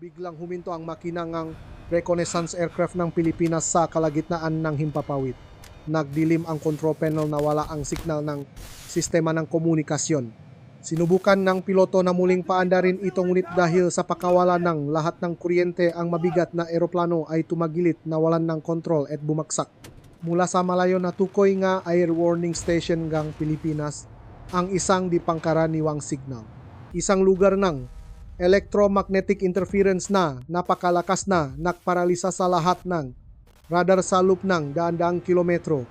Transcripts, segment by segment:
biglang huminto ang makinang reconnaissance aircraft ng Pilipinas sa kalagitnaan ng himpapawid. Nagdilim ang control panel na wala ang signal ng sistema ng komunikasyon. Sinubukan ng piloto na muling paandarin ito ngunit dahil sa pagkawala ng lahat ng kuryente ang mabigat na eroplano ay tumagilit nawalan ng kontrol at bumagsak. Mula sa malayo na tukoy nga air warning station ng Pilipinas ang isang di pangkaraniwang signal. Isang lugar ng electromagnetic interference na napakalakas na nagparalisa sa lahat ng radar sa loop ng daan-daang kilometro.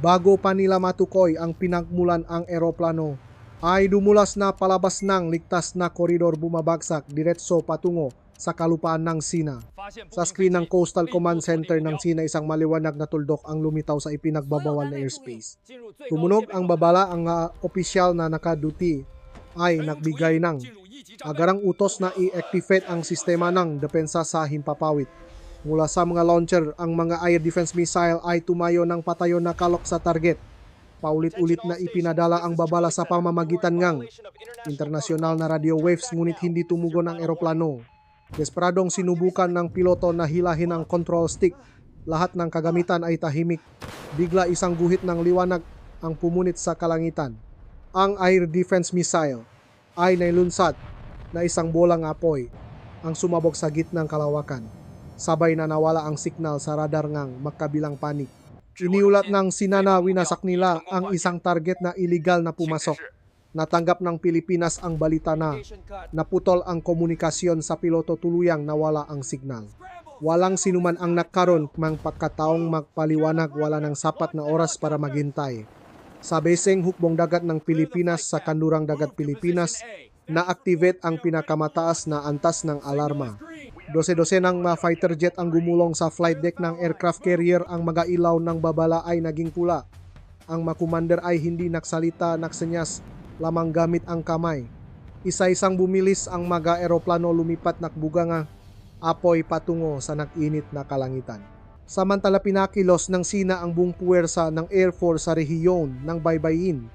Bago pa nila matukoy ang pinagmulan ang eroplano, ay dumulas na palabas ng ligtas na koridor bumabagsak diretso patungo sa kalupaan ng Sina. Sa screen ng Coastal Command Center ng Sina, isang maliwanag na tuldok ang lumitaw sa ipinagbabawal na airspace. Tumunog ang babala, ang opisyal na nakaduty ay nagbigay ng agarang utos na i-activate ang sistema ng depensa sa himpapawid. Mula sa mga launcher, ang mga air defense missile ay tumayo ng patayon na kalok sa target. Paulit-ulit na ipinadala ang babala sa pamamagitan ng internasyonal na radio waves ngunit hindi tumugon ang eroplano. Desperadong sinubukan ng piloto na hilahin ang control stick. Lahat ng kagamitan ay tahimik. Bigla isang guhit ng liwanag ang pumunit sa kalangitan. Ang air defense missile ay nailunsad na isang bolang apoy ang sumabog sa gitnang kalawakan. Sabay na nawala ang signal sa radar ng magkabilang panik. Iniulat ng Sinana winasak nila ang isang target na iligal na pumasok. Natanggap ng Pilipinas ang balita na naputol ang komunikasyon sa piloto, tuluyang nawala ang signal. Walang sinuman ang nagkaroon ng pagkataong magpaliwanag, wala ng sapat na oras para maghintay. Sa baseng hukbong dagat ng Pilipinas sa kanlurang dagat Pilipinas, na-activate ang pinakamataas na antas ng alarma. Dose-dosenang mga fighter jet ang gumulong sa flight deck ng aircraft carrier. Ang mga ilaw ng babala ay naging pula. Ang mga commander ay hindi nagsalita, nagsenyas lamang gamit ang kamay. Isa-isang bumilis ang mga eroplano, lumipat nakbuga nga apoy patungo sa nag-init na kalangitan. Samantala pinakilos ng Sina ang buong puwersa ng Air Force sa rehiyon ng Baybayin.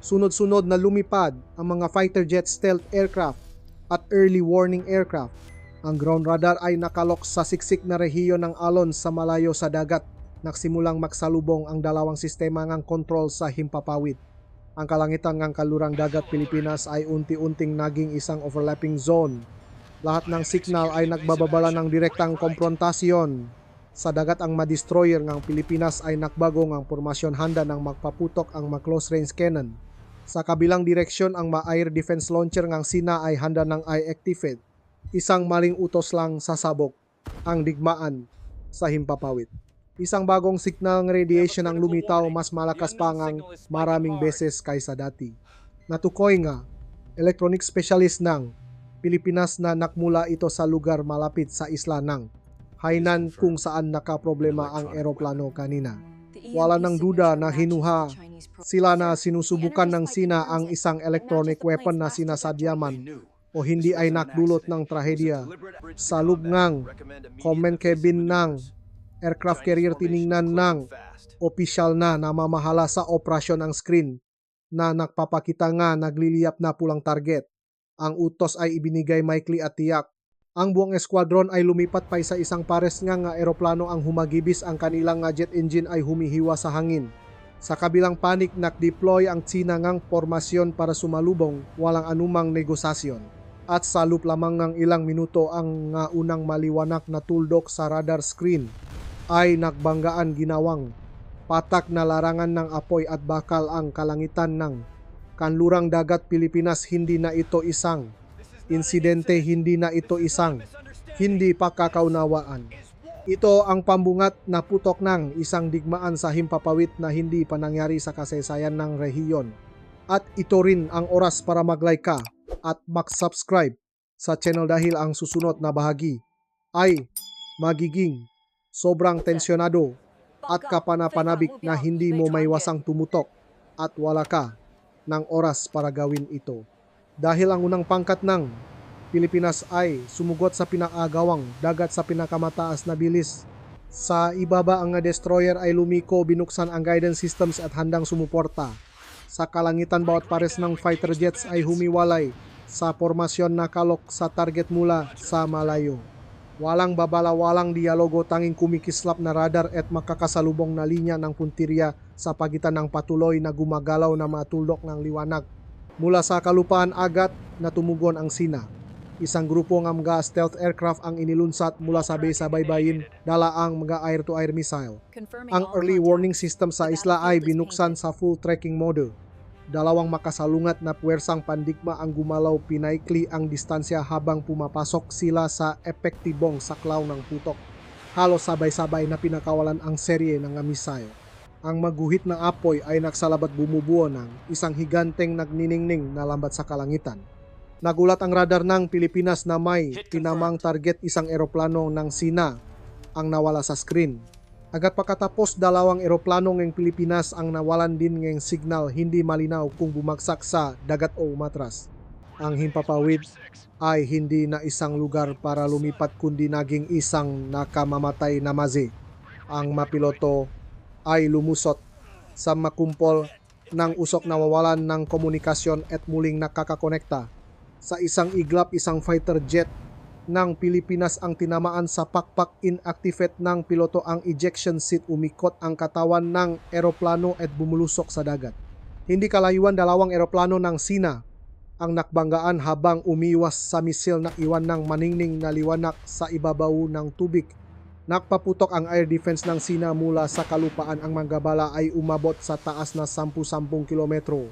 Sunod-sunod na lumipad ang mga fighter jet, stealth aircraft at early warning aircraft. Ang ground radar ay nakalok sa siksik na rehiyon ng Alon sa malayo sa dagat. Nagsimulang magsalubong ang dalawang sistema ng kontrol sa himpapawid. Ang kalangitan ng kalurang dagat Pilipinas ay unti-unting naging isang overlapping zone. Lahat ng signal ay nagbababala ng direktang komprontasyon. Sa dagat ang ma-destroyer ng Pilipinas ay nakbago ng formasyon, handa ng magpaputok ang ma-close range cannon. Sa kabilang direksyon, ang ma-air defense launcher ng Sina ay handa ng i-activate. Isang maling utos lang sasabog ang digmaan sa himpapawid. Isang bagong signal ng radiation ang lumitaw, mas malakas pa ngang maraming beses kaysa dati. Natukoy nga electronic specialist ng Pilipinas na nakmula ito sa lugar malapit sa isla ng Hainan kung saan nakaproblema ang eroplano kanina. Wala nang duda na hinuha sila na sinusubukan ng Sina ang isang electronic weapon na sinasadyaman o hindi ay nakdulot ng trahedya. Sa loob ng command cabin ng aircraft carrier, tiningnan ng opisyal na namamahala sa operasyon ang screen na nagpapakita nga nagliliyap na pulang target. Ang utos ay ibinigay maikli at tiyak. Ang buong esquadron ay lumipat pa sa isang pares nga eroplano ang humagibis, ang kanilang jet engine ay humihiwa sa hangin. Sa kabilang panik, nag-deploy ang Sina ngang formasyon para sumalubong, walang anumang negosasyon. At sa loop lamang ng ilang minuto, ang unang maliwanag na tuldok sa radar screen ay nagbanggaan ginawang patak na larangan ng apoy at bakal ang kalangitan ng kanlurang dagat Pilipinas. Hindi na ito isang insidente, hindi na ito isang hindi pagkakaunawaan. Ito ang pambungat na putok ng isang digmaan sa himpapawid na hindi pa nangyari sa kasaysayan ng rehiyon. At ito rin ang oras para mag-like ka at mag-subscribe sa channel dahil ang susunod na bahagi ay magiging sobrang tensyonado at kapanapanabik na hindi mo maiwasang tumutok at wala ka ng oras para gawin ito. Dahil ang unang pangkat ng Pilipinas ay sumugot sa pinakagawang dagat sa pinakamataas na bilis. Sa ibaba, ang destroyer ay lumiko, binuksan ang guidance systems at handang sumuporta. Sa kalangitan, bawat pares ng fighter jets ay humiwalay sa formasyon na kalok sa target mula sa malayo. Walang babala, walang dialogo, tanging kumikislap na radar at makakasalubong na linya ng puntirya sa pagitan ng patuloy na gumagalaw na matulok ng liwanag. Mula sa kalupaan agad na tumugon ang Sina. Isang grupo ng mga stealth aircraft ang inilunsat mula sa base sa baybayin, dala ang mga air-to-air missile. Ang early warning system sa isla ay binuksan sa full tracking mode. Dalawang makasalungat na puwersang pandigma ang gumalaw, pinaikli ang distansya habang pumapasok sila sa epektibong saklaw ng putok. Halos sabay-sabay na pinakawalan ang serye ng missile. Ang maguhit na apoy ay nagsalabat bumubuo ng isang higanteng nagniningning na lambat sa kalangitan. Nagulat ang radar ng Pilipinas na may tinamang target, isang eroplano ng Sina ang nawala sa screen. Agad pagkatapos, dalawang eroplano ng Pilipinas ang nawalan din ng signal, hindi malinaw kung bumagsak sa dagat o umatras. Ang himpapawid ay hindi na isang lugar para lumipat kundi naging isang nakamamatay na mazi. Ang mapiloto ay lumusot sa makumpol ng usok, na mawalan ng komunikasyon at muling nakakakonekta. Sa isang iglap, isang fighter jet ng Pilipinas ang tinamaan sa pakpak, inactivate ng piloto ang ejection seat, umikot ang katawan ng eroplano at bumulusok sa dagat. Hindi kalayuan, dalawang eroplano ng Sina ang nakbanggaan habang umiwas sa misil na iwan ng maningning na liwanag sa ibabaw ng tubig. Nakpaputok ang air defense ng Sina mula sa kalupaan, ang mga bala ay umabot sa taas na 10 kilometro.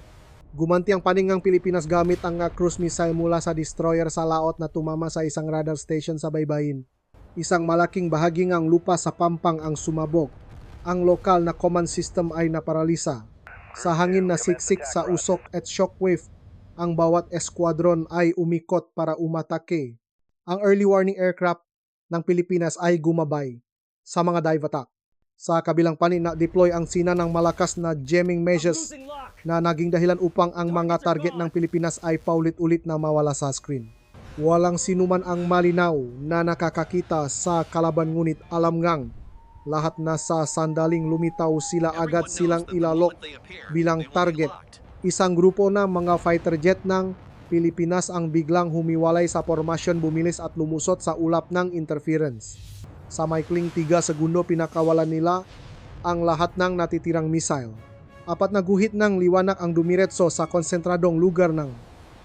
Gumanti ang paningang Pilipinas gamit ang cruise missile mula sa destroyer sa laot na tumama sa isang radar station sa baybayin. Isang malaking bahagi ng lupa sa Pampang ang sumabog. Ang lokal na command system ay naparalisa. Sa hangin na siksik sa usok at shockwave, ang bawat esquadron ay umikot para umatake. Ang early warning aircraft ng Pilipinas ay gumabay sa mga dive attack. Sa kabilang panig, na-deploy ang Sina ng malakas na jamming measures na naging dahilan upang ang mga target ng Pilipinas ay paulit-ulit na mawala sa screen. Walang sinuman ang malinaw na nakakakita sa kalaban, ngunit alam ngang lahat na sa sandaling lumitaw sila, agad silang ilalok bilang target. Isang grupo ng mga fighter jet ng Pilipinas ang biglang humiwalay sa formasyon, bumilis at lumusot sa ulap ng interference. Sa maikling 3 segundo, pinakawalan nila ang lahat ng natitirang missile. 4 na guhit ng liwanag ang dumiretso sa konsentradong lugar ng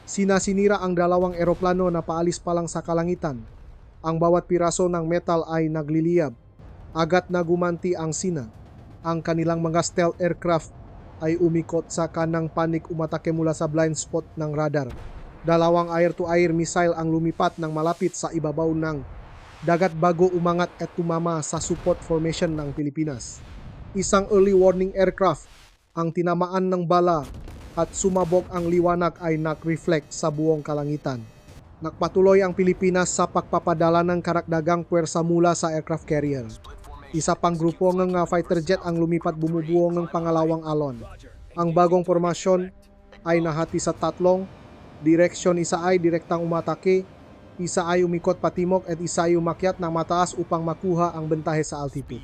Sina. Sinira ang dalawang eroplano na paalis pa lang sa kalangitan. Ang bawat piraso ng metal ay nagliliyab. Agad na gumanti ang Sina. Ang kanilang mga stealth aircraft ay umikot sa kanang panig, umatake mula sa blind spot ng radar. Dalawang air-to-air missile ang lumipat ng malapit sa ibabaw ng dagat bago umangat at tumama sa support formation ng Pilipinas. Isang early warning aircraft ang tinamaan ng bala at sumabog, ang liwanag ay nag-reflect sa buong kalangitan. Nagpatuloy ang Pilipinas sa pagpapadala ng karagdagang puwersa mula sa aircraft carrier. Isa pang grupo ng fighter jet ang lumipat, bumubuo ng pangalawang alon. Ang bagong formasyon ay nahati sa 3 direksyon. Isa ay direktang umatake, isa ay umikot patimok at isa ay umakyat ng mataas upang makuha ang bentahe sa altitude.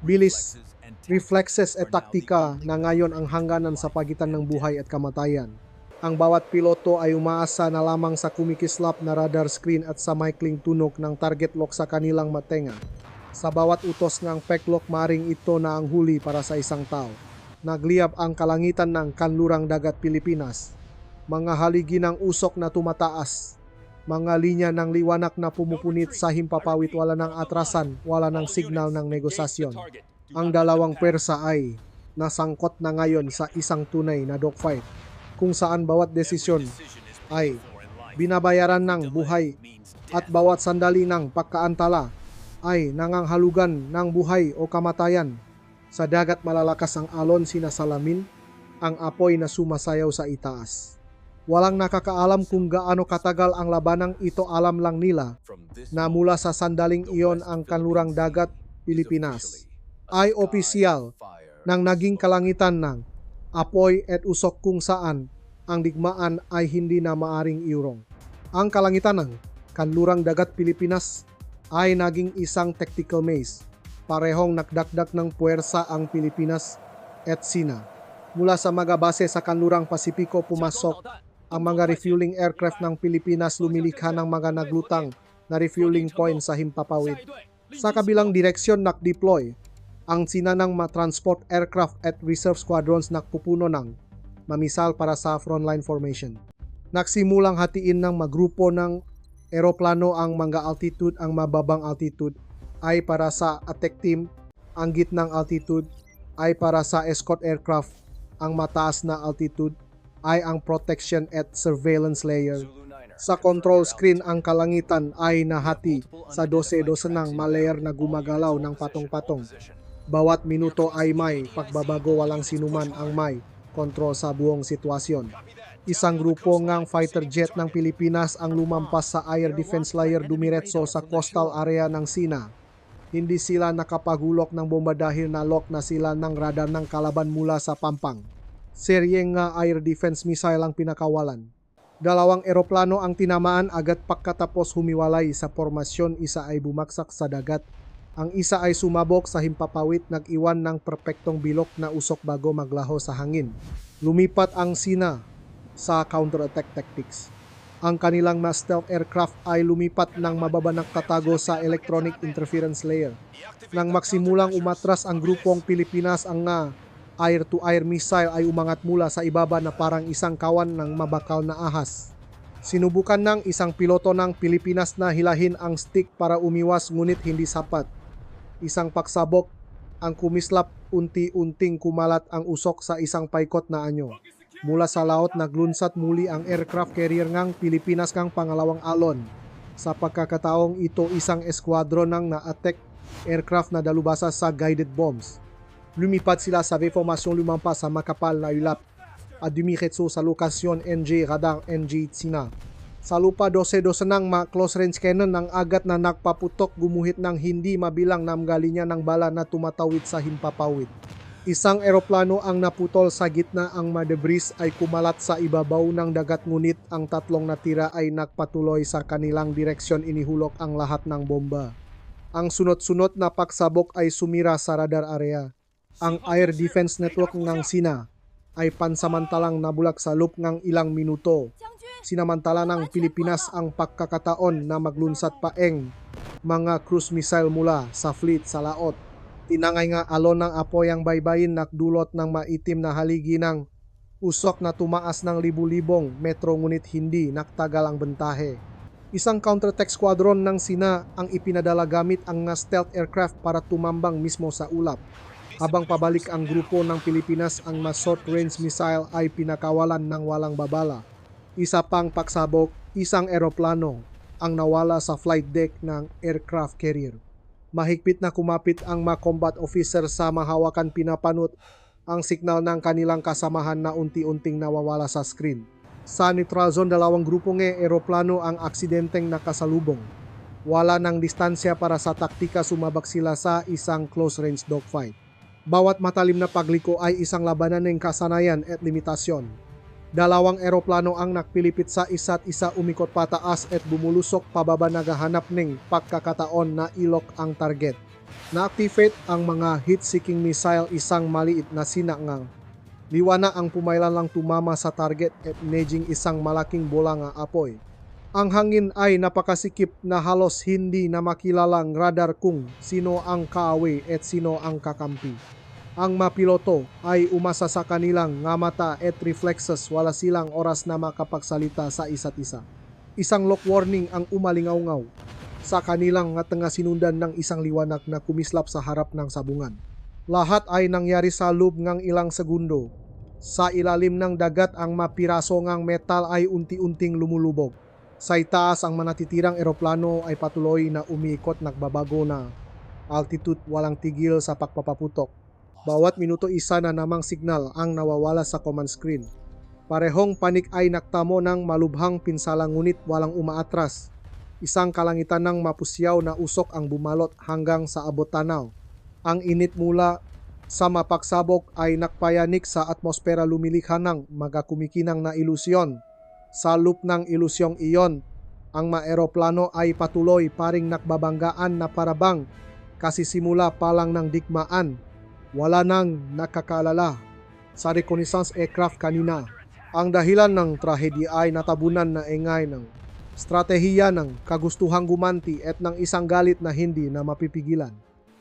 Bilis, reflexes at taktika na ngayon ang hangganan sa pagitan ng buhay at kamatayan. Ang bawat piloto ay umaasa na lamang sa kumikislap na radar screen at sa maikling tunog ng target lock sa kanilang matenga. Sa bawat utos ng pecklock, maring ito na ang huli para sa isang tao. Nagliyab ang kalangitan ng kanlurang dagat Pilipinas. Mga haligi ng usok na tumataas. Mga linya ng liwanag na pumupunit sa himpapawid, wala ng atrasan, wala ng signal ng negosasyon. Ang dalawang pwersa ay nasangkot na ngayon sa isang tunay na dogfight, kung saan bawat desisyon ay binabayaran ng buhay at bawat sandali ng pagkaantala ay nanganghalugan ng buhay o kamatayan. Sa dagat, malalakas ang alon, sinasalamin ang apoy na sumasayaw sa itaas. Walang nakakaalam kung gaano katagal ang labanang ito. Alam lang nila na mula sa sandaling iyon, ang kanlurang dagat Pilipinas ay opisyal ng naging kalangitan ng apoy at usok, kung saan ang digmaan ay hindi na maaring iurong. Ang kalangitan ng kanlurang dagat Pilipinas ay naging isang tactical maze. Parehong nagdakdak ng puwersa ang Pilipinas at Sina. Mula sa mga base sa kanlurang Pasipiko, pumasok ang mga refueling aircraft ng Pilipinas, lumilikha ng mga naglutang na refueling point sa himpapawid. Sa kabilang direksyon nak-deploy ang sinanang ma-transport aircraft at reserve squadrons nakpupuno ng mamisal para sa frontline formation. Nagsimulang hatiin ng magrupo ng eroplano ang mga altitude, ang mababang altitude ay para sa attack team, ang gitnang altitude ay para sa escort aircraft, ang mataas na altitude ay ang protection at surveillance layer. Sa control screen, ang kalangitan ay nahati sa 12-12 ng malayer na gumagalaw ng patong-patong. Bawat minuto ay may pagbabago, walang sinuman ang may kontrol sa buong sitwasyon. Isang grupo ngang fighter jet ng Pilipinas ang lumampas sa air defense layer dumiretso sa coastal area ng Sina. Hindi sila nakapagulok ng bomba dahil nalok na sila ng radar ng kalaban mula sa pampang. Serye nga air defense missile ang pinakawalan. Dalawang eroplano ang tinamaan agad pagkatapos humiwalay sa formasyon, isa ay bumaksak sa dagat. Ang isa ay sumabog sa himpapawid, nag-iwan ng perpektong bilok na usok bago maglaho sa hangin. Lumipat ang Sina sa counter-attack tactics. Ang kanilang mas stealth aircraft ay lumipat ng mababa nagtatago sa electronic interference layer. Nang maksimulang umatras ang grupong Pilipinas, ang air-to-air missile ay umangat mula sa ibaba na parang isang kawan ng mabakal na ahas. Sinubukan ng isang piloto ng Pilipinas na hilahin ang stick para umiwas ngunit hindi sapat. Isang pagsabog ang kumislap, unti-unting kumalat ang usok sa isang paikot na anyo. Mula sa laot naglunsad muli ang aircraft carrier ngang Pilipinas kang pangalawang alon. Sa pagkakataong ito, isang esquadron ng na-attack aircraft na dalubasa sa guided bombs. Lumipat sila sa formasyon, lumampas sa makapal na ulap at dumiretso sa lokasyon NJ Radar NJ Sina. Sa lupa 12-12 ng close range cannon ng agat na nagpaputok, gumuhit ng hindi mabilang na linya ng bala na tumatawid sa himpapawid. Isang eroplano ang naputol sa gitna, ang madebris ay kumalat sa ibabaw ng dagat ngunit ang tatlong natira ay nagpatuloy sa kanilang direksyon, inihulog ang lahat ng bomba. Ang sunod-sunod na pagsabog ay sumira sa radar area. Ang air defense network ng Sina ay pansamantalang nabulak sa loob ng ilang minuto. Sinamantala ng Pilipinas ang pagkakataon na maglunsad paeng mga cruise missile mula sa fleet sa laot. Tinangay nga alon ng apoy ang baybayin, nakdulot ng maitim na haligi ng usok na tumaas ng libu-libong metro ngunit hindi naktagal ang bentahe. Isang counter-attack squadron ng Sina ang ipinadala gamit ang stealth aircraft para tumambang mismo sa ulap. Habang pabalik ang grupo ng Pilipinas, ang mas short-range missile ay pinakawalan ng walang babala. Isa pang pagsabog, isang eroplano ang nawala sa flight deck ng aircraft carrier. Mahigpit na kumapit ang mga combat officer sa mahawakan, pinapanot ang signal ng kanilang kasamahan na unti-unting nawawala sa screen. Sa neutral zone, dalawang grupong eroplano ang aksidenteng nakasalubong. Wala ng distansya para sa taktika, sumabak sila sa isang close-range dogfight. Bawat matalim na pagliko ay isang labanan ng kasanayan at limitasyon. Dalawang eroplano ang nakpilipit sa isa't isa, umikot pataas at bumulusok pababa, naghahanap ng pagkakataon na ilok ang target. Na-activate ang mga heat-seeking missile, isang maliit na sinangang liwana ang pumailan lang tumama sa target at naging isang malaking bola nga apoy. Ang hangin ay napakasikip na halos hindi na makilalang radar kung sino ang kaaway at sino ang kakampi. Ang mapiloto ay umasa sa kanilang nga mata at reflexes, wala silang oras na makapagsalita sa isa't isa. Isang lock warning ang umalingaw-ngaw sa kanilang nga tanga, sinundan ng isang liwanag na kumislap sa harap ng sabungan. Lahat ay nangyari sa loob ng ilang segundo. Sa ilalim ng dagat, ang mapiraso ngang metal ay unti-unting lumulubog. Sa itaas, ang manatitirang eroplano ay patuloy na umiikot, nagbabago na altitude, walang tigil sa pagpapaputok. Bawat minuto isa na namang signal ang nawawala sa command screen. Parehong panik ay naktamo ng malubhang pinsala ngunit walang umaatras. Isang kalangitan ng mapusyaw na usok ang bumalot hanggang sa abot tanaw. Ang init mula sa mapagsabog ay nakpayanik sa atmosfera, lumilikha ng magakumikinang na ilusyon. Sa loop ng ilusyong iyon, ang maeroplano ay patuloy paring nakbabanggaan na parabang kasisimula pa lang ng digmaan. Wala nang nakakaalala sa reconnaissance aircraft kanina. Ang dahilan ng trahedya ay natabunan na ingay ng Stratehiya ng kagustuhang gumanti at ng isang galit na hindi na mapipigilan.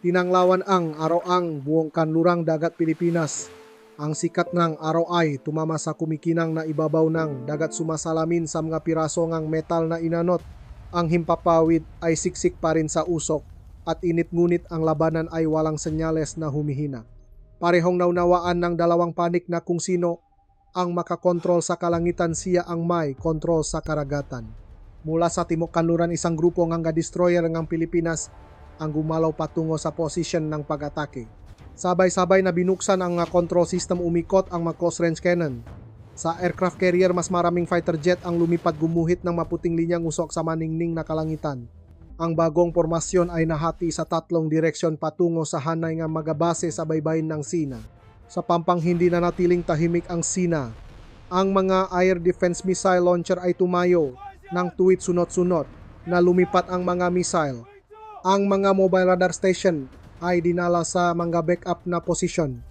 Tinanglawan ang araw ang buong kanlurang dagat Pilipinas. Ang sikat ng araw ay tumama sa kumikinang na ibabaw ng dagat, sumasalamin sa mga piraso ng metal na inanot. Ang himpapawid ay siksik pa rin sa usok at init, ngunit ang labanan ay walang senyales na humihina. Parehong naunawaan ng dalawang panik na kung sino ang makakontrol sa kalangitan, siya ang may kontrol sa karagatan. Mula sa timok kanluran, isang grupo ng destroyer ng Pilipinas ang gumalaw patungo sa posisyon ng pag-atake. Sabay-sabay na binuksan ang control system, umikot ang mga close-range cannon. Sa aircraft carrier, mas maraming fighter jet ang lumipad, gumuhit ng maputing linyang usok sa maningning na kalangitan. Ang bagong formasyon ay nahati sa tatlong direksyon patungo sa hanay nga magabase sa baybayin ng Sina. Sa pampang hindi na natiling tahimik ang Sina, ang mga air defense missile launcher ay tumayo ng tuwid sunod-sunod na lumipat ang mga missile. Ang mga mobile radar station ay dinala sa mga backup na posisyon.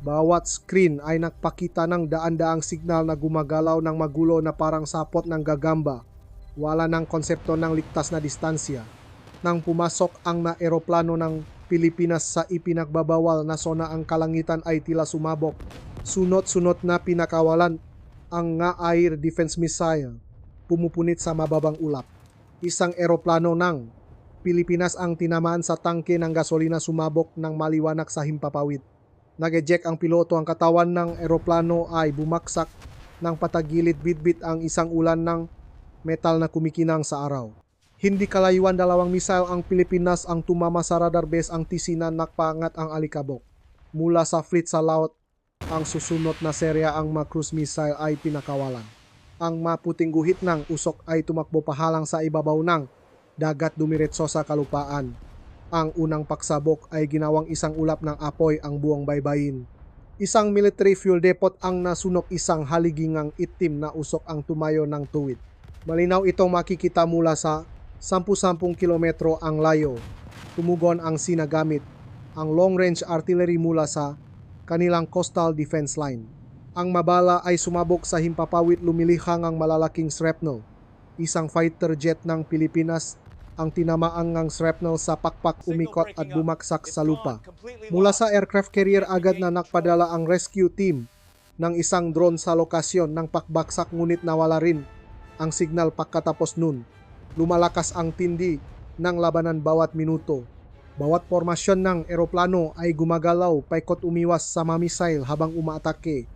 Bawat screen ay nagpakita ng daan-daang signal na gumagalaw ng magulo na parang sapot ng gagamba. Wala ng konsepto ng ligtas na distansya. Nang pumasok ang na eroplano ng Pilipinas sa ipinagbabawal na sona, ang kalangitan ay tila sumabok. Sunod-sunod na pinakawalan ang nga air defense missile pumupunit sa mababang ulap. Isang eroplano ng Pilipinas ang tinamaan sa tangke ng gasolina, sumabok ng maliwanag sa himpapawid. Nag-eject ang piloto, ang katawan ng eroplano ay bumaksak ng patagilid, bitbit ang isang ulan ng metal na kumikinang sa araw. Hindi kalayuan dalawang missile ang Pilipinas ang tumama sa radar base ang Tisina, nakpangat ang alikabok. Mula sa fleet sa laut, ang susunod na serya ang mga cruise missile ay pinakawalan. Ang maputing guhit ng usok ay tumakbo pahalang sa ibabaw ng dagat, dumiretso sa kalupaan. Ang unang pagsabok ay ginawang isang ulap ng apoy ang buong baybayin. Isang military fuel depot ang nasunok, isang haligingang itim na usok ang tumayo ng tuwid. Malinaw itong makikita mula sa 10 kilometro ang layo. Tumugon ang sinagamit ang long-range artillery mula sa kanilang coastal defense line. Ang mabala ay sumabog sa himpapawid, lumilihang ang malalaking shrapnel. Isang fighter jet ng Pilipinas ang tinamaan ng shrapnel sa pakpak, umikot at bumaksak sa lupa. Mula sa aircraft carrier, agad na nakpadala ang rescue team ng isang drone sa lokasyon ng pakbaksak, ngunit nawala rin ang signal. Pagkatapos nun, lumalakas ang tindi ng labanan bawat minuto. Bawat formasyon ng eroplano ay gumagalaw, paikot umiwas sa mga missile habang umaatake.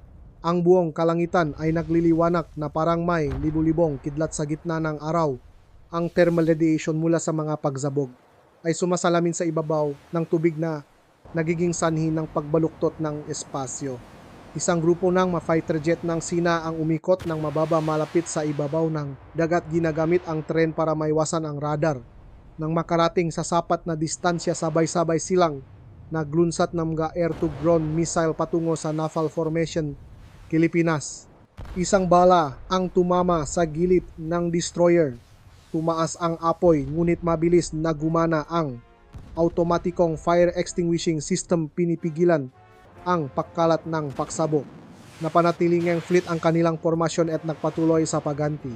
Ang buong kalangitan ay nagliliwanag na parang may libu-libong kidlat sa gitna ng araw. Ang thermal radiation mula sa mga pagsabog ay sumasalamin sa ibabaw ng tubig na nagiging sanhi ng pagbaluktot ng espasyo. Isang grupo ng mga fighter jet ng Sina ang umikot ng mababa malapit sa ibabaw ng dagat, ginagamit ang tren para maiwasan ang radar. Nang makarating sa sapat na distansya, sabay-sabay silang naglunsat ng mga air-to-ground missile patungo sa Naval Formation, Pilipinas. Isang bala ang tumama sa gilid ng destroyer. Tumaas ang apoy, ngunit mabilis na gumana ang automatikong fire extinguishing system, pinipigilan ang pagkalat ng pagsabog. Napanatiling ang fleet ang kanilang formasyon at nagpatuloy sa pagganti.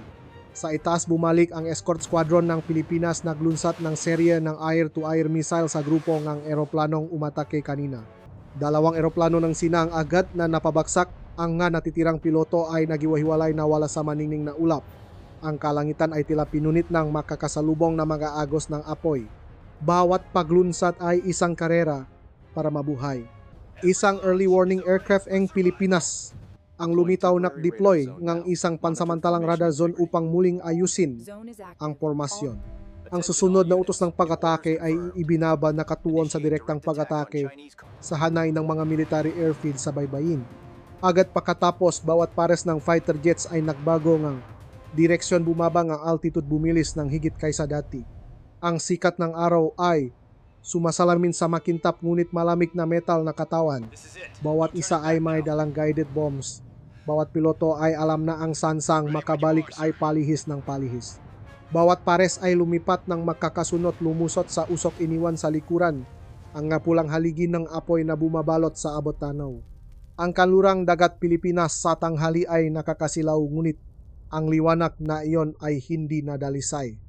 Sa itaas, bumalik ang escort squadron ng Pilipinas, naglunsat ng serye ng air-to-air missile sa grupo ng eroplanong umatake kanina. Dalawang eroplano ng Sina ang agad na napabagsak. Ang nga natitirang piloto ay nagiwahiwalay na wala sa maningning na ulap. Ang kalangitan ay tila pinunit ng makakasalubong na mga agos ng apoy. Bawat paglunsat ay isang karera para mabuhay. Isang early warning aircraft ng Pilipinas ang lumitaw, nak-deploy ng isang pansamantalang radar zone upang muling ayusin ang formasyon. Ang susunod na utos ng pag-atake ay ibinaba na katuon sa direktang pag-atake sa hanay ng mga military airfield sa baybayin. Agad pagkatapos, bawat pares ng fighter jets ay nagbago ng direksyon, bumaba ang altitude, bumilis ng higit kaysa dati. Ang sikat ng araw ay sumasalamin sa makintab ngunit malamig na metal na katawan. Bawat isa ay may dalang guided bombs. Bawat piloto ay alam na ang sansang makabalik ay palihis ng palihis. Bawat pares ay lumipat ng makakasunod, lumusot sa usok, iniwan sa likuran ang pulang haligi ng apoy na bumabalot sa abot tanaw. Ang kanlurang dagat Pilipinas sa tanghali ay nakakasilaw, ngunit Ang liwanag na iyon ay hindi nadalisay.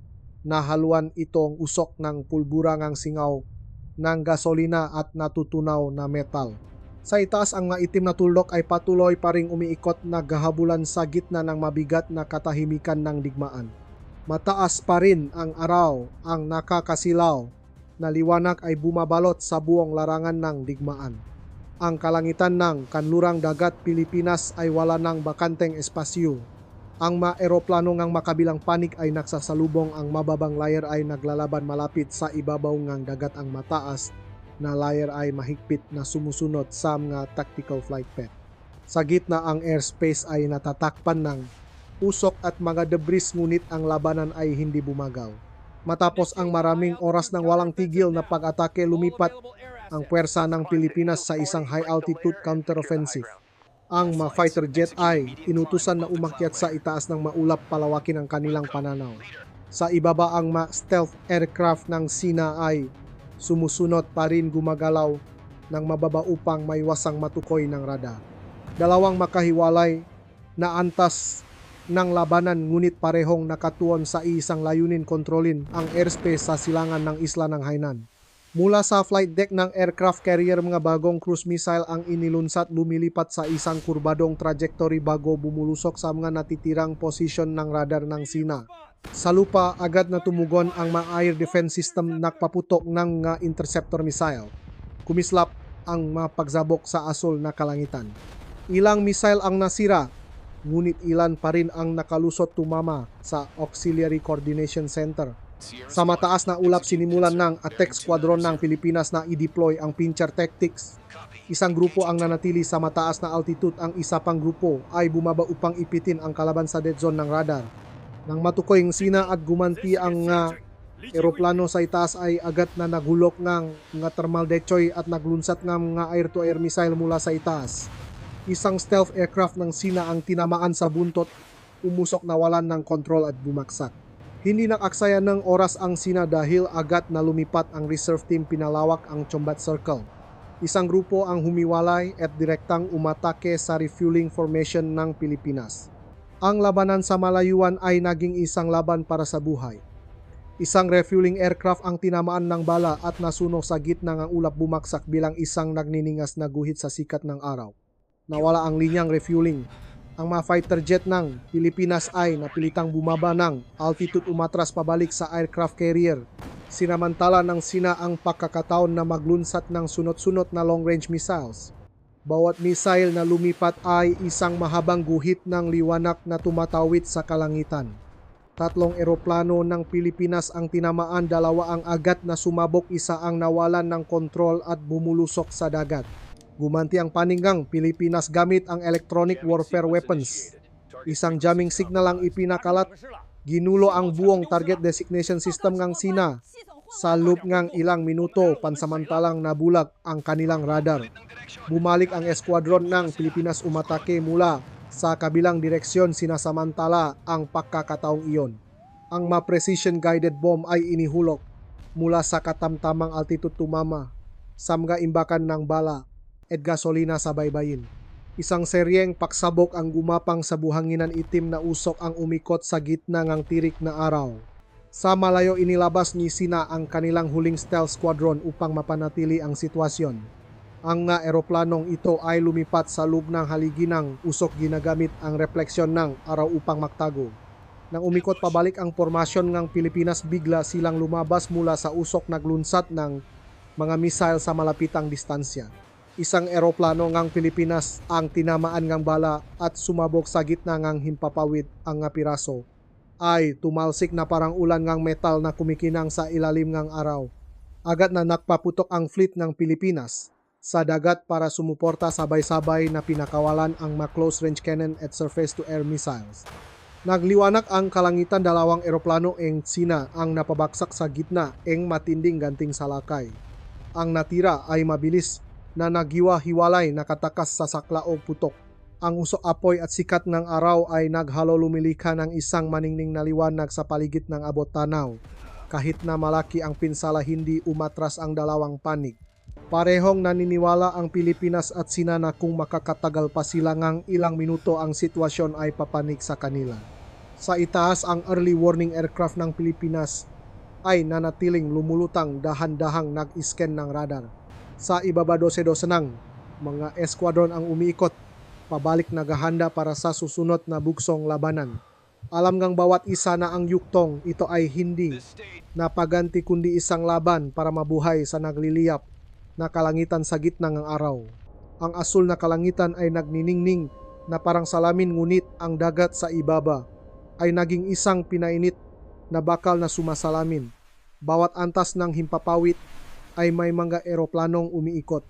Nahaluan itong usok ng pulbura ngang singaw ng gasolina at natutunaw na metal. Sa itaas ang maitim na tuldok ay patuloy pa ring umiikot na gahabulan sa gitna ng mabigat na katahimikan ng digmaan. Mataas pa rin ang araw, ang nakakasilaw na liwanag ay bumabalot sa buong larangan ng digmaan. Ang kalangitan ng kanlurang dagat Pilipinas ay wala ng bakanteng espasyo. Ang mga eroplano ngang makabilang panig ay nagsasalubong, ang mababang layer ay naglalaban malapit sa ibabaw ngang dagat, ang mataas na layer ay mahigpit na sumusunod sa mga tactical flight path. Sa gitna ang airspace ay natatakpan ng usok at mga debris, ngunit ang labanan ay hindi bumagaw. Matapos ang maraming oras ng walang tigil na pag-atake, lumipat ang puwersa ng Pilipinas sa isang high-altitude counteroffensive. Ang mga fighter jet ay inutusan na umakyat sa itaas ng maulap, palawakin ang kanilang pananaw. Sa ibaba ang mga stealth aircraft ng Sina ay sumusunod pa rin, gumagalaw ng mababa upang maiwasang matukoy ng radar. Dalawang makahiwalay na antas ng labanan, ngunit parehong nakatuon sa isang layunin: kontrolin ang airspace sa silangan ng isla ng Hainan. Mula sa flight deck ng aircraft carrier, mga bagong cruise missile ang inilunsat, lumilipat sa isang kurbadong trajectory bago bumulusok sa mga natitirang posisyon ng radar ng Sina. Sa lupa, agad na tumugon ang mga air defense system, nakpaputok ng mga interceptor missile. Kumislap ang mga pagsabok sa asol na kalangitan. Ilang missile ang nasira, ngunit ilan pa rin ang nakalusot, tumama sa Auxiliary Coordination Center. Sa mataas na ulap, sinimulan ng attack squadron ng Pilipinas na i-deploy ang Pincher Tactics. Isang grupo ang nanatili sa mataas na altitude, ang isa pang grupo ay bumaba upang ipitin ang kalaban sa dead zone ng radar. Nang matukoy ang Sina at gumanti ang eroplano sa itaas, ay agad na naghulok ng mga thermal decoy at naglunsat ng mga air-to-air missile mula sa itaas. Isang stealth aircraft ng Sina ang tinamaan sa buntot, umusok, nawalan ng kontrol at bumaksak. Hindi nakaksaya ng oras ang Sina dahil agad na lumipat ang reserve team, pinalawak ang combat circle. Isang grupo ang humiwalay at direktang umatake sa refueling formation ng Pilipinas. Ang labanan sa malayuan ay naging isang laban para sa buhay. Isang refueling aircraft ang tinamaan ng bala at nasunog sa gitna ng ulap, bumaksak bilang isang nagniningas na guhit sa sikat ng araw. Nawala ang linyang refueling. Ang mga fighter jet ng Pilipinas ay napilitang bumaba ng altitude, umatras pabalik sa aircraft carrier. Sinamantala ng Sina ang pagkakataon na maglunsat ng sunod-sunod na long-range missiles. Bawat missile na lumipat ay isang mahabang guhit ng liwanag na tumatawid sa kalangitan. 3 eroplano ng Pilipinas ang tinamaan, 2 ang agad na sumabog, 1 ang nawalan ng kontrol at bumulusok sa dagat. Gumanti ang paningang Pilipinas gamit ang electronic warfare weapons. Isang jamming signal ang ipinakalat, ginulo ang buong target designation system ng Sina. Sa loob ng ilang minuto, pansamantalang nabulag ang kanilang radar. Bumalik ang esquadron ng Pilipinas, umatake mula sa kabilang direksyon, sinasamantala ang pagkakataong iyon. Ang mga precision guided bomb ay inihulog mula sa katamtamang altitude, tumama sa mga imbakan ng bala at gasolina sa baybayin. Isang seryeng paksabok ang gumapang sa buhanginan, itim na usok ang umikot sa gitna ng tirik na araw. Sa malayo, inilabas ni Sina ang kanilang huling stealth squadron upang mapanatili ang sitwasyon. Ang na eroplanong ito ay lumipat sa loob ng haligi ng usok, ginagamit ang refleksyon ng araw upang magtago. Nang umikot pabalik ang formasyon ng Pilipinas, bigla silang lumabas mula sa usok, naglunsat ng mga missile sa malapitang distansya. Isang eroplano ngang Pilipinas ang tinamaan ng bala at sumabog sa gitna ng himpapawid. Ang piraso ay tumalsik na parang ulan ng metal na kumikinang sa ilalim ng araw. Agad na nakpaputok ang fleet ng Pilipinas sa dagat para sumuporta, sabay-sabay na pinakawalan ang mga close-range cannon at surface-to-air missiles. Nagliwanag ang kalangitan, 2 eroplano ng Sina ang napabaksak sa gitna ng matinding ganting salakay. Ang natira ay mabilis na nagiwa-hiwalay, nakatakas sa sakla o putok. Ang usok, apoy at sikat ng araw ay naghalo, lumilika ng isang maningning na liwanag sa paligid ng abot tanaw. Kahit na malaki ang pinsala, hindi umatras ang 2 panig. Parehong naniniwala ang Pilipinas at Sina na kung makakatagal pa sila ng ilang minuto, ang sitwasyon ay papanig sa kanila. Sa itaas, ang early warning aircraft ng Pilipinas ay nanatiling lumulutang dahan-dahang nag-scan ng radar. Sa ibaba 12-12 ng mga esquadron ang umiikot, pabalik naghahanda para sa susunod na bugsong labanan. Alam ngang bawat isa na ang yuktong ito ay hindi napaganti kundi isang laban para mabuhay sa nagliliyap na kalangitan sa gitna ng araw. Ang asul na kalangitan ay nagniningning na parang salamin, ngunit ang dagat sa ibaba ay naging isang pinainit na bakal na sumasalamin. Bawat antas ng himpapawid ay may mga eroplanong umiikot.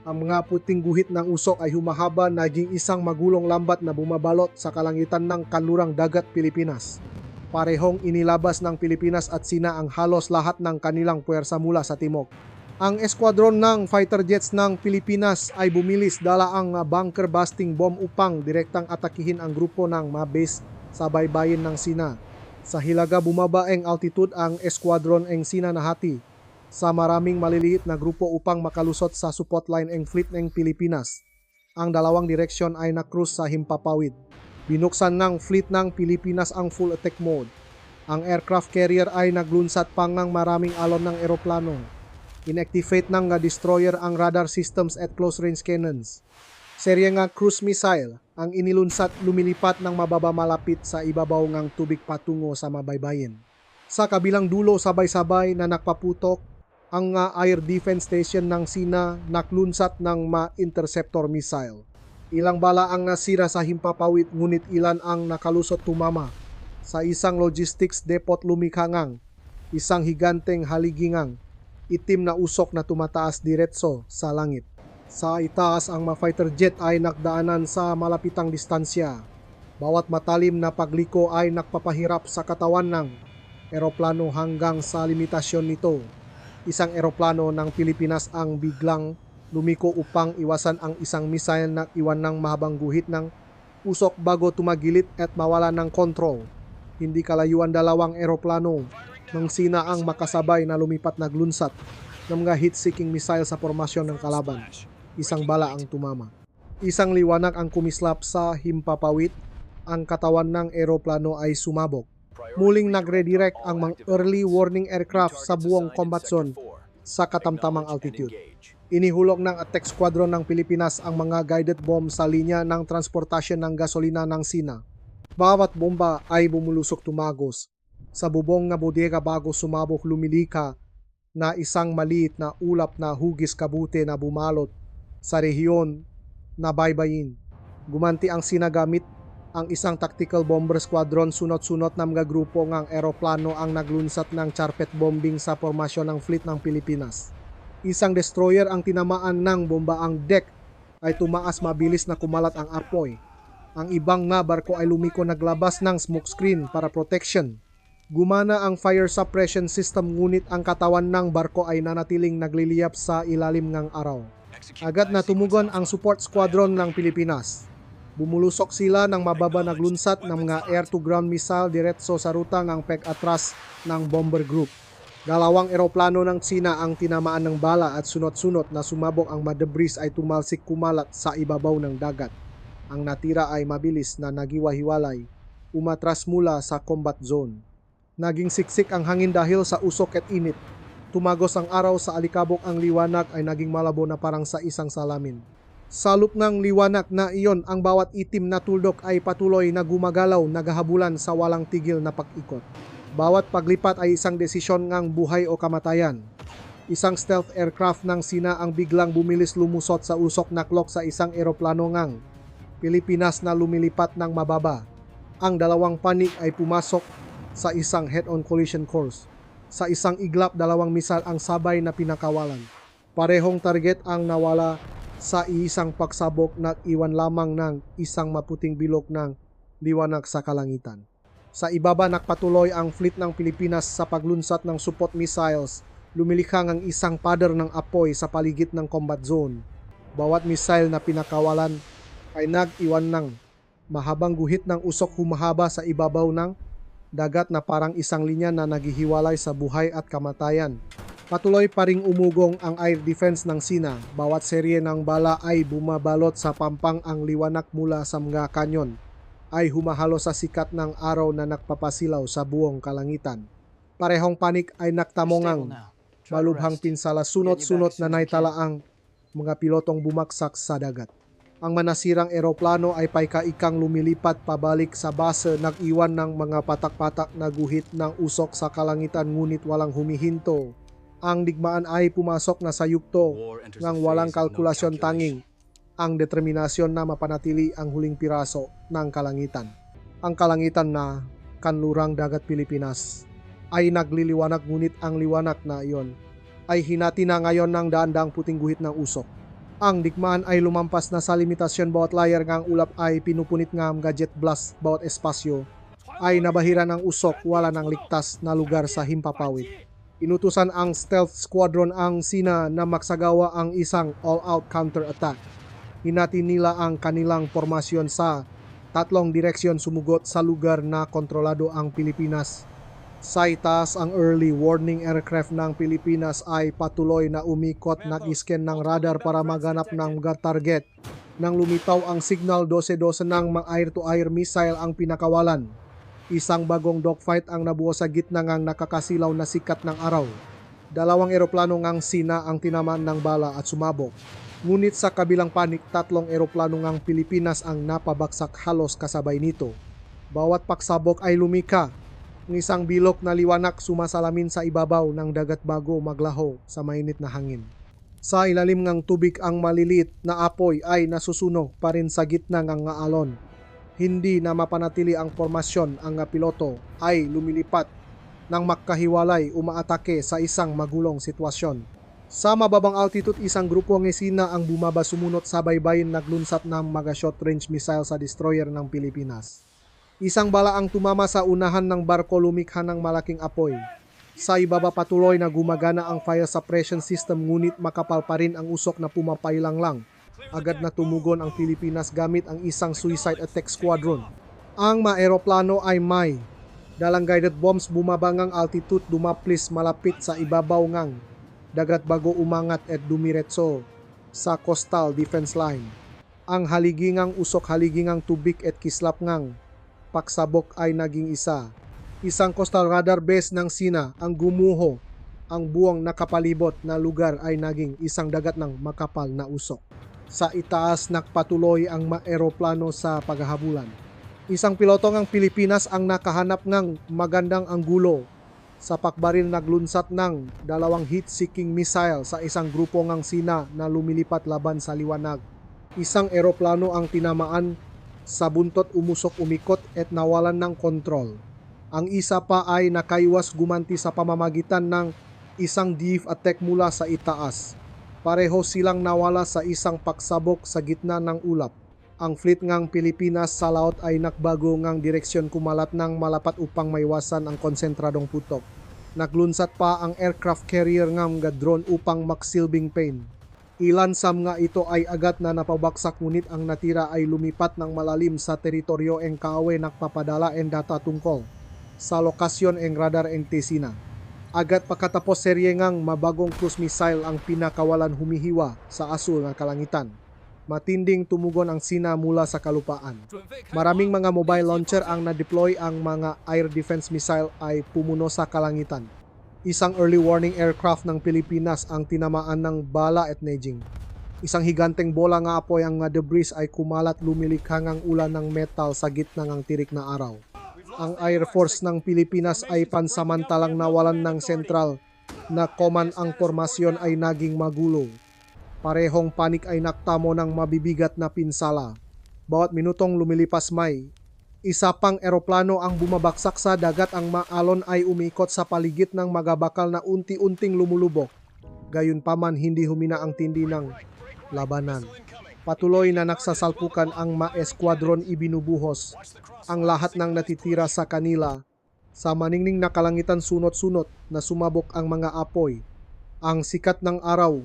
Ang mga puting guhit ng usok ay humahaba, naging isang magulong lambat na bumabalot sa kalangitan ng kanlurang dagat Pilipinas. Parehong inilabas ng Pilipinas at Sina ang halos lahat ng kanilang puwersa mula sa timog. Ang eskwadron ng fighter jets ng Pilipinas ay bumilis dala ang bunker busting bomb upang direktang atakihin ang grupo ng mabase sa baybayin ng Sina. Sa Hilaga bumaba ang altitude ang eskwadron ng Sina nahati sa maraming maliliit na grupo upang makalusot sa support line ng fleet ng Pilipinas. Ang dalawang direksyon ay na-cruise sa himpapawid. Binuksan ng fleet ng Pilipinas ang full attack mode. Ang aircraft carrier ay naglunsad pang ng maraming alon ng eroplano. Inactivate ng destroyer ang radar systems at close range cannons. Serye nga cruise missile ang inilunsat, lumilipat ng mababa malapit sa ibabaw ng tubig patungo sa mabaybayin. Sa kabilang dulo, sabay-sabay na nakpaputok ang air defense station ng Sina, naklunsat ng interceptor missile. Ilang bala ang nasira sa himpapawid, ngunit ilan ang nakalusot tumama. Sa isang logistics depot lumikhangang isang higanteng haligingang itim na usok na tumataas diretso sa langit. Sa itaas, ang mga fighter jet ay nakdaanan sa malapitang distansya. Bawat matalim na pagliko ay nakpapahirap sa katawan ng eroplano hanggang sa limitasyon nito. Isang eroplano ng Pilipinas ang biglang lumiko upang iwasan ang isang missile na iwan ng mahabang guhit ng usok bago tumagilid at mawala ng kontrol. Hindi kalayuan dalawang eroplano ng Sina ang makasabay na lumipat naglunsat ng mga heat-seeking missile sa formasyon ng kalaban. Isang bala ang tumama. Isang liwanag ang kumislap sa himpapawid. Ang katawan ng eroplano ay sumabog. Muling nagredirect ang mga early warning aircraft sa buong combat zone sa katamtamang altitude. Inihulog ng attack squadron ng Pilipinas ang mga guided bomb sa linya ng transportasyon ng gasolina ng Sina. Bawat bomba ay bumulusok tumagos sa bubong na bodega bago sumabog, lumilika na isang maliit na ulap na hugis kabute na bumalot sa rehiyon na baybayin. Gumanti ang Sina gamit ang isang tactical bomber squadron. Sunod-sunod na mga grupo ng eroplano ang naglunsat ng carpet bombing sa formasyon ng fleet ng Pilipinas. Isang destroyer ang tinamaan ng bomba. Ang deck ay tumaas, mabilis na kumalat ang apoy. Ang ibang na barko ay lumiko, naglabas ng smoke screen para protection. Gumana ang fire suppression system, ngunit ang katawan ng barko ay nanatiling nagliliyap sa ilalim ng araw. Agad na tumugon ang support squadron ng Pilipinas. Bumulusok sila ng mababa, naglunsat ng mga air-to-ground missile diretso sa ruta ng pag-atras ng bomber group. Dalawang eroplano ng Sina ang tinamaan ng bala at sunod-sunod na sumabog ang mga debris ay tumalsik kumalat sa ibabaw ng dagat. Ang natira ay mabilis na nagiwa-hiwalay, umatras mula sa combat zone. Naging siksik ang hangin dahil sa usok at init. Tumagos ang araw sa alikabok, ang liwanag ay naging malabo na parang sa isang salamin. Sa loob ng liwanag na iyon, ang bawat itim na tuldok ay patuloy na gumagalaw, naghahabulan sa walang tigil na pag-ikot. Bawat paglipat ay isang desisyon ngang buhay o kamatayan. Isang stealth aircraft ng Sina ang biglang bumilis, lumusot sa usok, naklok sa isang eroplano ngang Pilipinas na lumilipat ng mababa. Ang dalawang panik ay pumasok sa isang head-on collision course. Sa isang iglap, dalawang misal ang sabay na pinakawalan. Parehong target ang nawala sa isang pagsabog, na iwan lamang ng isang maputing bilog ng liwanag sa kalangitan. Sa ibaba, nakpatuloy ang fleet ng Pilipinas sa paglunsat ng support missiles. Lumilikhang ang isang pader ng apoy sa paligid ng combat zone. Bawat missile na pinakawalan ay nag-iwan ng mahabang guhit ng usok humahaba sa ibabaw ng dagat na parang isang linya na naghihiwalay sa buhay at kamatayan. Patuloy pa ring umugong ang air defense ng Sina. Bawat serye ng bala ay bumabalot sa pampang ang liwanag mula sa mga kanyon. ay humahalo sa sikat ng araw na nagpapasilaw sa buong kalangitan. Parehong panik ay naktamongang malubhang pinsala sunot-sunot na naitalaang mga pilotong bumaksak sa dagat. Ang manasirang eroplano ay paika-ikang lumilipat pabalik sa base, nag-iwan ng mga patak-patak na guhit ng usok sa kalangitan ngunit walang humihinto. Ang digmaan ay pumasok na sa yugto ng walang kalkulasyon, tanging ang determinasyon na mapanatili ang huling piraso ng kalangitan. Ang kalangitan na kanlurang dagat Pilipinas ay nagliliwanag, ngunit ang liwanag na iyon ay hinati na ngayon ng daan-daang puting guhit ng usok. Ang digmaan ay lumampas na sa limitasyon, bawat layer ng ulap ay pinupunit ng gadget blast, bawat espasyo ay nabahira ng usok, wala ng ligtas na lugar sa himpapawid. Inutusan ang stealth squadron ang Sina na magsagawa ang isang all-out counter-attack. Hinati nila ang kanilang formasyon sa tatlong direksyon, sumugot sa lugar na kontrolado ang Pilipinas. Sa itaas, ang early warning aircraft ng Pilipinas ay patuloy na umikot, nag-scan ng radar para maghanap ng mga target. Nang lumitaw ang signal, 12-12 ng mga air-to-air missile ang pinakawalan. Isang bagong dogfight ang nabuo sa gitna ng nakakasilaw na sikat ng araw. Dalawang eroplano ngang Sina ang tinamaan ng bala at sumabog. Ngunit sa kabilang panik, tatlong eroplano ngang Pilipinas ang napabagsak halos kasabay nito. Bawat pagsabog ay lumika ng isang bilog na liwanag sumasalamin sa ibabaw ng dagat bago maglaho sa mainit na hangin. Sa ilalim ng tubig, ang maliliit na apoy ay nasusunog pa rin sa gitna ng alon. Hindi na mapanatili ang formasyon, ang piloto ay lumilipat ng magkahiwalay, umaatake sa isang magulong sitwasyon. Sa mababang altitude, isang grupo ng Sina ang bumaba, sumunod sa baybayin, naglunsat ng mga short-range missile sa destroyer ng Pilipinas. Isang bala ang tumama sa unahan ng barko, lumikha ng malaking apoy. Sa ibaba patuloy na gumagana ang fire suppression system, ngunit makapal pa rin ang usok na pumapailang lang. Agad na tumugon ang Pilipinas gamit ang isang suicide attack squadron. Ang mga eroplano ay may dalang guided bombs, bumaba ngang altitude, dumaplis malapit sa ibabaw ngang dagat bago umangat at dumiretso sa coastal defense line. Ang haligingang usok, haligingang tubig at kislap ngang pagsabok ay naging isang coastal radar base ng Sina ang gumuho. Ang buong nakapalibot na lugar ay naging isang dagat ng makapal na usok. Sa itaas, nagpatuloy ang maeroplano sa paghahabulan. Isang piloto ng Pilipinas ang nakahanap ng magandang anggulo. Sa pakbaril, naglunsat ng dalawang heat-seeking missile sa isang grupo ng Sina na lumilipat laban sa liwanag. Isang eroplano ang tinamaan sa buntot, umusok, umikot at nawalan ng kontrol. Ang isa pa ay nakaiwas, gumanti sa pamamagitan ng isang dive attack mula sa itaas. Pareho silang nawala sa isang pagsabog sa gitna ng ulap. Ang fleet ngang Pilipinas sa laut ay nakbago ngang direksyon, kumalat ng malapat upang maiwasan ang konsentradong putok. Naglunsat pa ang aircraft carrier ngang drone upang magsilbing pain. Ilan sa mga ito ay agad na napabagsak, ngunit ang natira ay lumipat ng malalim sa teritoryo ng Kaawe, nagpapadala ng data tungkol sa lokasyon ng radar ng Sina. Agad pagkatapos, serye ngang mabagong cruise missile ang pinakawalan humihiwa sa asul na kalangitan. Matinding tumugon ang Sina mula sa kalupaan. Maraming mga mobile launcher ang na-deploy, ang mga air defense missile ay pumuno sa kalangitan. Isang early warning aircraft ng Pilipinas ang tinamaan ng bala at naging. Isang higanteng bola ng apoy, ang debris ay kumalat, lumilikha ng ulan ng metal sa gitna ng tirik na araw. Ang Air Force ng Pilipinas ay pansamantalang nawalan ng sentral na command, ang formasyon ay naging magulo. Parehong panik ay naktamo ng mabibigat na pinsala. Bawat minutong lumilipas, may isa pang eroplano ang bumabaksak sa dagat. Ang maalon ay umikot sa paligid ng magabakal na unti-unting lumulubog. Gayunpaman, hindi humina ang tindi ng labanan. Patuloy na nagsasalpukan ang ma-esquadron, ibinubuhos ang lahat ng natitira sa kanila. Sa maningning na kalangitan, sunot-sunot na sumabog ang mga apoy. Ang sikat ng araw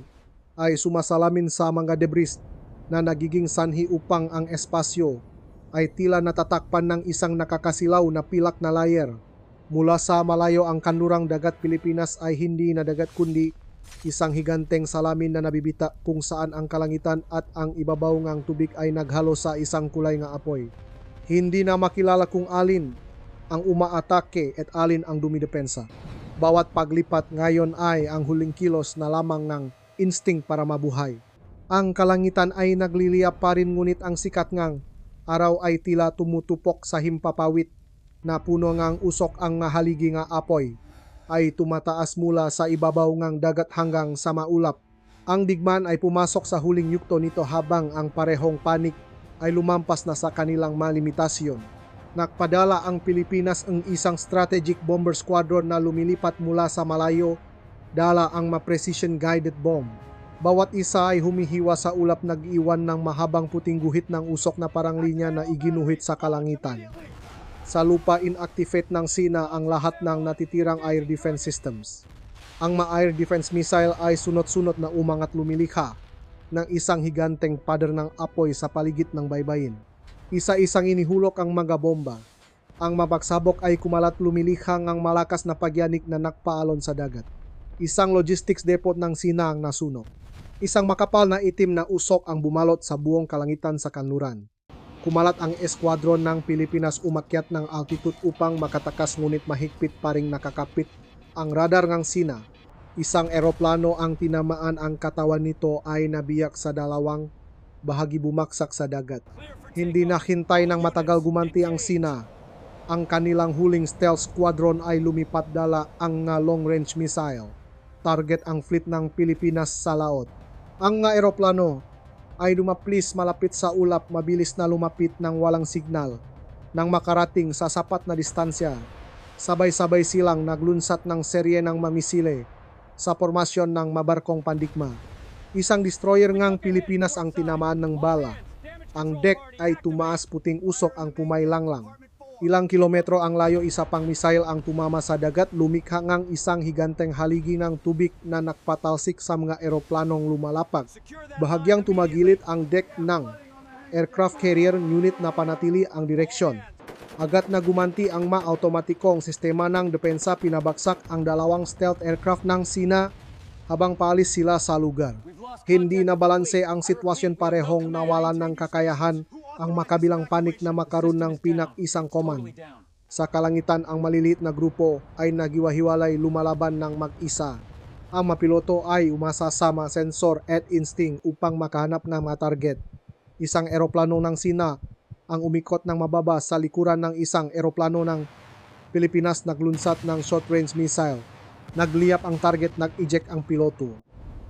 ay sumasalamin sa mga debris na nagiging sanhi upang ang espasyo ay tila natatakpan ng isang nakakasilaw na pilak na layer. Mula sa malayo, ang kanlurang dagat Pilipinas ay hindi na dagat kundi isang higanteng salamin na nabibita, kung saan ang kalangitan at ang ibabaw ngang tubig ay naghalo sa isang kulay nga apoy. Hindi na makilala kung alin ang umaatake at alin ang dumidepensa. Bawat paglipat ngayon ay ang huling kilos na lamang ng instinct para mabuhay. Ang kalangitan ay nagliliyap pa rin ngunit ang sikat ngang araw ay tila tumutupok sa himpapawid na puno ngang usok ang nahaligi nga apoy ay tumataas mula sa ibabaw ngang dagat hanggang sa maulap. Ang digmaan ay pumasok sa huling yugto nito habang ang parehong panik ay lumampas na sa kanilang malimitasyon. Nakpadala ang Pilipinas ang isang strategic bomber squadron na lumilipat mula sa malayo, dala ang ma-precision guided bomb. Bawat isa ay humihiwa sa ulap, nag-iwan ng mahabang puting guhit ng usok na parang linya na iginuhit sa kalangitan. Sa lupa inactivate ng Sina ang lahat ng natitirang air defense systems. Ang ma-air defense missile ay sunod-sunod na umangat, lumilikha ng isang higanteng pader ng apoy sa paligid ng baybayin. Isa-isang inihulok ang mga bomba. Ang mabagsabok ay kumalat, lumilikha ng malakas na pagyanik na nakpaalon sa dagat. Isang logistics depot ng Sina ang nasunog. Isang makapal na itim na usok ang bumalot sa buong kalangitan sa kanluran. Kumalat ang eskwadron ng Pilipinas, umakyat ng altitude upang makatakas ngunit mahigpit pa ring nakakapit ang radar ng Sina. Isang eroplano ang tinamaan, ang katawan nito ay nabiyak sa dalawang bahagi, bumaksak sa dagat. Hindi naghintay ng matagal, gumanti ang Sina. Ang kanilang huling stealth squadron ay lumipat, dala ang long-range missile. Target ang fleet ng Pilipinas sa laot. Ang eroplano ay dumaplis malapit sa ulap, mabilis na lumapit ng walang signal. Nang makarating sa sapat na distansya, sabay-sabay silang naglunsat ng serye ng mamisile sa formasyon ng mabarkong pandigma. Isang destroyer ngang Pilipinas ang tinamaan ng bala. Ang deck ay tumaas, puting usok ang pumailanglang. Ilang kilometro ang layo, isa pang missile ang tumama sa dagat, lumikha ngang isang higanteng haligi ng tubig na nakpatalsik sa mga eroplanong lumalapag. Bahagyang tumagilid ang deck ng aircraft carrier unit na panatili ang direksyon. Agad na gumanti ang ma-automatikong sistema ng depensa, pinabaksak ang dalawang stealth aircraft ng Sina habang paalis sila sa lugar. Hindi na balanse ang sitwasyon, parehong nawalan ng kakayahan ang makabilang panik na makaroon ng pinak-isang command. Sa kalangitan, ang maliliit na grupo ay nagiwahiwalay, lumalaban ng mag-isa. Ang mapiloto ay umasa sa mga sensor at instinct upang makahanap ng mga target. Isang eroplano ng Sina ang umikot ng mababa sa likuran ng isang eroplano ng Pilipinas, naglunsat ng short-range missile. Nagliyap ang target, nag-eject ang piloto.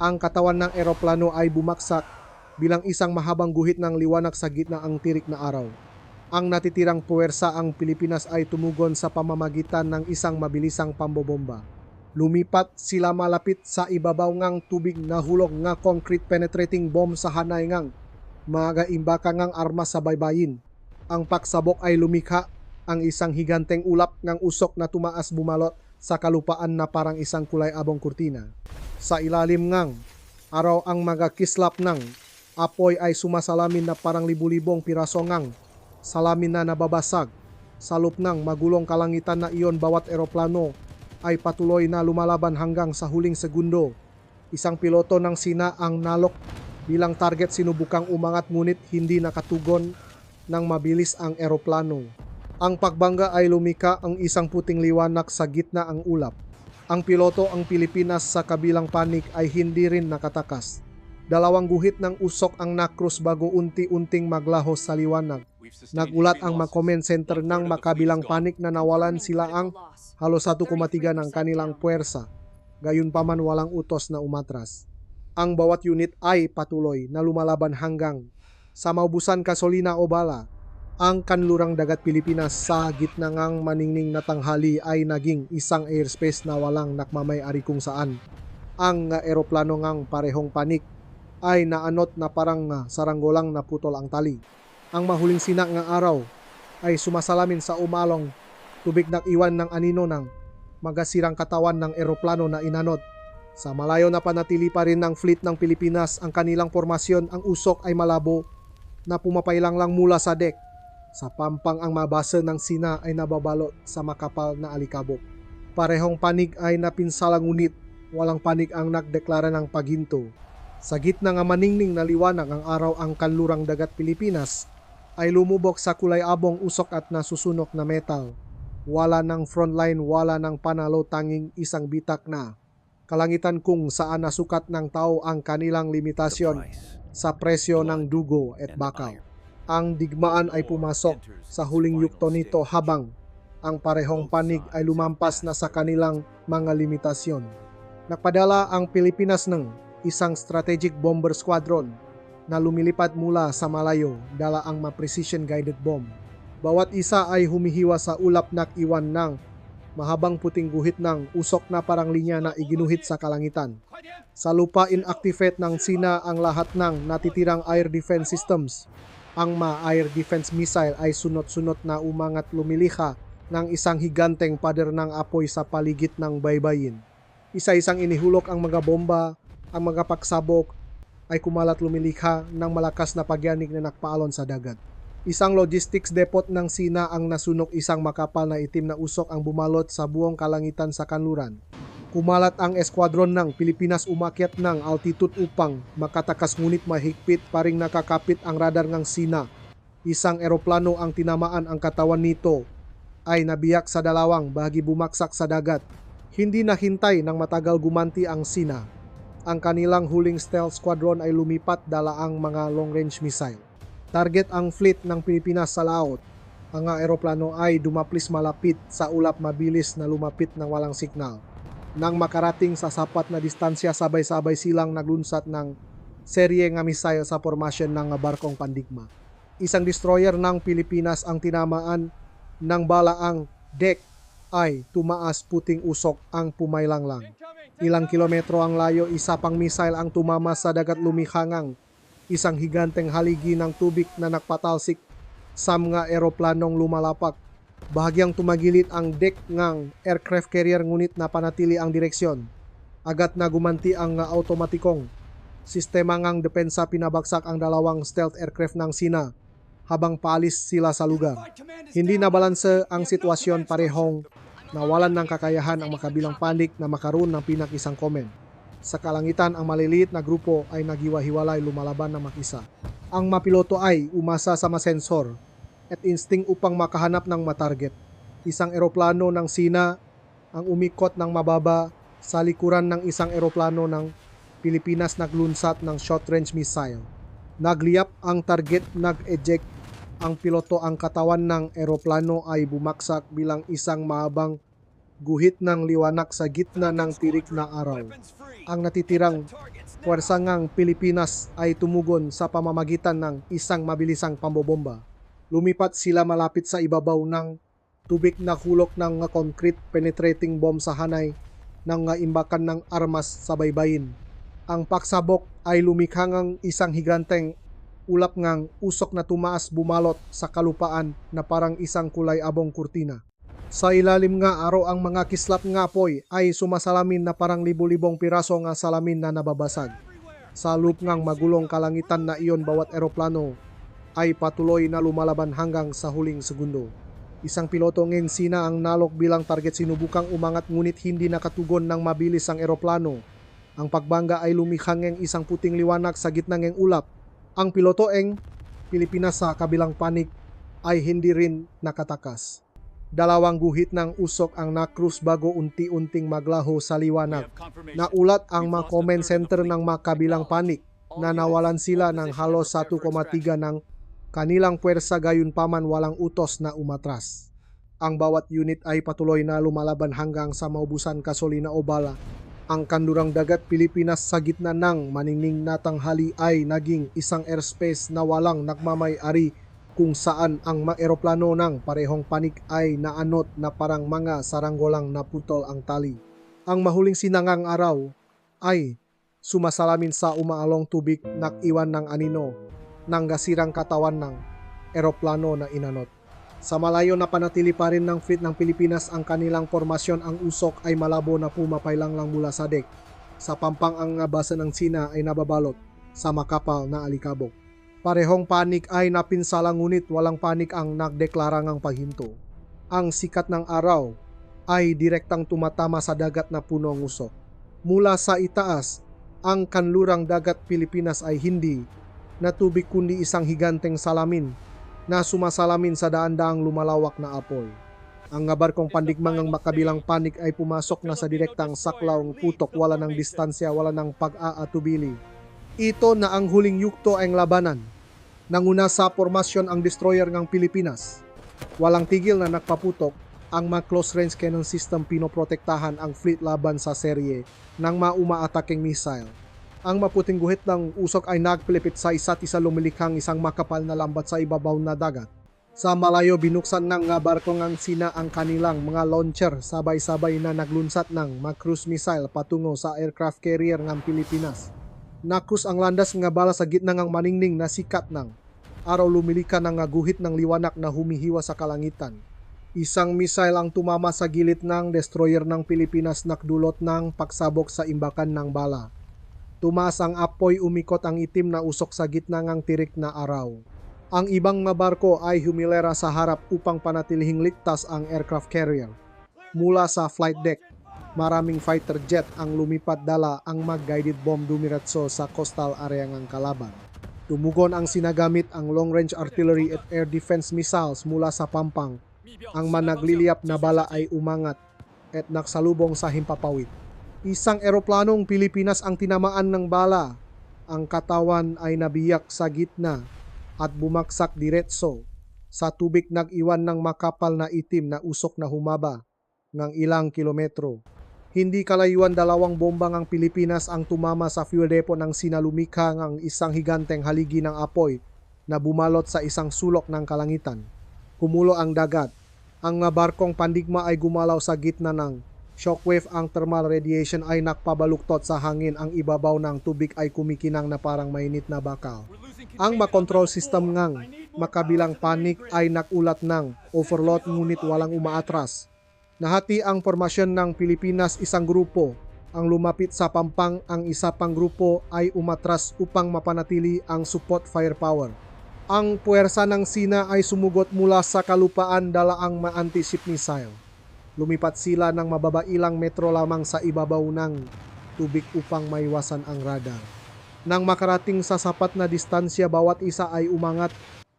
Ang katawan ng eroplano ay bumaksak bilang isang mahabang guhit ng liwanag sa gitna ang tirik na araw. Ang natitirang puwersa ang Pilipinas ay tumugon sa pamamagitan ng isang mabilisang pambobomba. Lumipat sila malapit sa ibabaw ngang tubig, nahulog nga concrete penetrating bomb sa hanay ngang mga imbaka ngang armas sa baybayin. Ang pagsabok ay lumikha ang isang higanteng ulap ngang usok na tumaas, bumalot sa kalupaan na parang isang kulay abong kurtina. Sa ilalim ngang araw, ang mga kislap ng apoy ay sumasalamin na parang libu-libong piraso ngang salamin na nababasag. Sa lupnang magulong kalangitan na iyon, bawat eroplano ay patuloy na lumalaban hanggang sa huling segundo. Isang piloto ng Sina ang nalok bilang target, sinubukang umangat ngunit hindi nakatugon ng mabilis ang eroplano. Ang pagbangga ay lumika ang isang puting liwanag sa gitna ang ulap. Ang piloto, ang Pilipinas, sa kabilang panik ay hindi rin nakatakas. Dalawang guhit ng usok ang nakrus bago unti-unting maglahos sa liwanag. Nagulat ang command center ng makabilang panik na nawalan sila ang halos 1,3 ng kanilang puwersa. Gayunpaman, walang utos na umatras. Ang bawat unit ay patuloy na lumalaban hanggang sa maubusan gasolina o bala. Ang kanlurang dagat Pilipinas sa gitna ngang maningning na tanghali ay naging isang airspace na walang nakmamay-ari, kung saan ang eroplano ngang parehong panik ay naanot na parang saranggolang naputol ang tali. Ang mahuling sina ng araw ay sumasalamin sa umalong tubig, nag-iwan ng anino ng magasirang katawan ng eroplano na inanod. Sa malayo na panatili pa rin ng fleet ng Pilipinas ang kanilang formasyon, ang usok ay malabo na pumapailang lang mula sa deck. Sa pampang, ang mabasa ng Sina ay nababalot sa makapal na alikabok. Parehong panig ay napinsala ngunit walang panig ang nagdeklara ng paghinto. Sa gitna ng maningning na liwanag ang araw, ang kanlurang dagat Pilipinas ay lumubog sa kulay abong usok at nasusunok na metal. Wala ng frontline, wala ng panalo, tanging isang bitak na kalangitan kung saan nasukat ng tao ang kanilang limitasyon sa presyo ng dugo at bakal. Ang digmaan ay pumasok sa huling yugto nito habang ang parehong panig ay lumampas na sa kanilang mga limitasyon. Nagpadala ang Pilipinas ng isang strategic bomber squadron na lumilipad mula sa malayo, dala ang precision guided bomb. Bawat isa ay humihiwa sa ulap na iwan ng mahabang puting guhit ng usok na parang linya na iginuhit sa kalangitan. Sa lupa, inactivate ng Sina ang lahat ng natitirang air defense systems. Ang air defense missile ay sunod-sunod na umangat, lumiliha ng isang higanteng pader ng apoy sa paligid ng baybayin. Isa-isang inihulok ang mga bomba, ang mga pagsabog ay kumalat, lumilikha ng malakas na pagyanig na nakpaalon sa dagat. Isang logistics depot ng Sina ang nasunok, isang makapal na itim na usok ang bumalot sa buong kalangitan sa kanluran. Kumalat ang eskwadron ng Pilipinas, umakyat ng altitude upang makatakas, ngunit mahigpit pa ring nakakapit ang radar ng Sina. Isang eroplano ang tinamaan, ang katawan nito ay nabiyak sa dalawang bahagi, bumaksak sa dagat. Hindi nahintay ng matagal, gumanti ang Sina. Ang kanilang huling stealth squadron ay lumipat, dala ang mga long-range missile. Target ang fleet ng Pilipinas sa laut. Ang eroplano ay dumaplis malapit sa ulap, mabilis na lumapit ng walang signal. Nang makarating sa sapat na distansya, sabay-sabay silang naglunsat ng serye nga missile sa formasyon ng barkong pandigma. Isang destroyer ng Pilipinas ang tinamaan ng bala, ang deck ay tumaas, puting usok ang pumailanglang. Ilang kilometro ang layo, isa pang missile ang tumama sa dagat, lumihangang isang higanteng haligi ng tubig na nakpatalsik sa mga eroplanong lumalapak. Bahagyang tumagilit ang deck ng aircraft carrier, ngunit napanatili ang direksyon. Agad na gumanti ang automatikong sistema ng depensa, pinabagsak ang dalawang stealth aircraft ng Sina habang paalis sila sa lugar. Hindi nabalanse ang sitwasyon, parehong nawalan ng kakayahan ang makabilang panig na makaroon ng pinakisang comment. Sa kalangitan, ang maliliit na grupo ay nagiwa-hiwalay, lumalaban na mag-isa. Ang mapiloto ay umasa sa masensor at instinct upang makahanap ng matarget. Isang eroplano ng Sina ang umikot ng mababa sa likuran ng isang eroplano ng Pilipinas, naglunsat ng short-range missile. Nagliyap ang target, nag-eject ang piloto, ang katawan ng eroplano ay bumaksak bilang isang mahabang guhit ng liwanag sa gitna ng tirik na araw. Ang natitirang puwersa ng Pilipinas ay tumugon sa pamamagitan ng isang mabilisang pambobomba. Lumipat sila malapit sa ibabaw ng tubig na hulok ng concrete penetrating bomb sa hanay ng imbakan ng armas sa baybayin. Ang pagsabok ay lumikhangang isang higanteng ulap ngang usok na tumaas, bumalot sa kalupaan na parang isang kulay abong kurtina. Sa ilalim nga araw, ang mga kislap nga apoy ay sumasalamin na parang libu-libong piraso nga salamin na nababasag. Sa loop ngang magulong kalangitan na iyon, bawat eroplano ay patuloy na lumalaban hanggang sa huling segundo. Isang piloto ng Sina ang nalok bilang target, sinubukang umangat ngunit hindi nakatugon ng mabilis ang eroplano. Ang pagbangga ay lumikhangang isang puting liwanag sa gitna ng ulap. Ang piloto ng Pilipinas sa kabilang panig ay hindi rin nakatakas. Dalawang guhit ng usok ang na-cruise bago unti-unting maglaho sa liwanag. Naulat ang mga comment center ng makabilang panig na nawalan sila ng halos 1,3 ng kanilang puwersa, gayunpaman walang utos na umatras. Ang bawat unit ay patuloy na lumalaban hanggang sa maubusan kasolina o bala. Ang kanlurang dagat Pilipinas sa gitna ng maningning na tanghali ay naging isang airspace na walang nagmamay-ari, kung saan ang mga eroplano ng parehong panig ay naanot na parang mga saranggolang naputol ang tali. Ang mahuling sinangang araw ay sumasalamin sa umaalong tubig, nakiwan ng anino ng gasirang katawan ng eroplano na inanot. Sa malayo na panatili pa rin ng fleet ng Pilipinas ang kanilang formasyon, ang usok ay malabo na pumapailang lang mula sa deck. Sa pampang, ang basa ng Sina ay nababalot sa makapal na alikabok. Parehong panig ay napinsala, ngunit walang panig ang nagdeklara ng paghinto. Ang sikat ng araw ay direktang tumatama sa dagat na punong usok. Mula sa itaas, ang kanlurang dagat Pilipinas ay hindi na tubig kundi isang higanteng salamin na sumasalamin sa daan-daang lumalawak na apoy. Ang nga barkong pandigmang ang makabilang panik ay pumasok na sa direktang saklaw ng putok, wala ng distansya, wala ng pag-aatubili. Ito na ang huling yugto ang labanan. Nanguna sa formasyon ang destroyer ng Pilipinas. Walang tigil na nagpaputok, ang mga close-range cannon system pinoprotektahan ang fleet laban sa serye ng mauma-ataking missile. Ang maputing guhit ng usok ay nagpilipit sa isa't isa, lumilikhang isang makapal na lambat sa ibabaw na dagat. Sa malayo, binuksan ng nga barko ng Sina ang kanilang mga launcher, sabay-sabay na naglunsat ng mga cruise missile patungo sa aircraft carrier ng Pilipinas. Nakrus ang landas nga bala sa gitna ng maningning na sikat ng araw, lumilika ng nga guhit ng liwanag na humihiwa sa kalangitan. Isang missile ang tumama sa gilid ng destroyer ng Pilipinas, nakdulot ng pagsabok sa imbakan ng bala. Tumaas ang apoy, umikot ang itim na usok sa gitna ng tirik na araw. Ang ibang mga barko ay humilera sa harap upang panatilihing ligtas ang aircraft carrier. Mula sa flight deck, maraming fighter jet ang lumipat, dala ang mag-guided bomb dumiretso sa coastal area ng kalaban. Tumugon ang sinagamit ang long-range artillery at air defense missiles mula sa pampang. Ang managliliyap na bala ay umangat at naksalubong sa himpapawid. Isang eroplanong Pilipinas ang tinamaan ng bala. Ang katawan ay nabiyak sa gitna at bumaksak diretso sa tubig, nag-iwan ng makapal na itim na usok na humaba ng ilang kilometro. Hindi kalayuan, dalawang bomba ng Pilipinas ang tumama sa fuel depot ng sinalumikha ng isang higanteng haligi ng apoy na bumalot sa isang sulok ng kalangitan. Kumulo ang dagat. Ang barkong pandigma ay gumalaw sa gitna ng shockwave. Ang thermal radiation ay nakpabaluktot sa hangin. Ang ibabaw ng tubig ay kumikinang na parang mainit na bakal. Ang makontrol system ngang makabilang panik ay nakulat ng overload, ngunit walang umaatras. Nahati ang formasyon ng Pilipinas, isang grupo ang lumapit sa pampang, ang isa pang grupo ay umatras upang mapanatili ang support firepower. Ang puwersa ng Sina ay sumugot mula sa kalupaan, dala ang anti-ship missile. Lumipat sila ng mababa, ilang metro lamang sa ibabaw ng tubig upang maiwasan ang radar. Nang makarating sa sapat na distansya, bawat isa ay umangat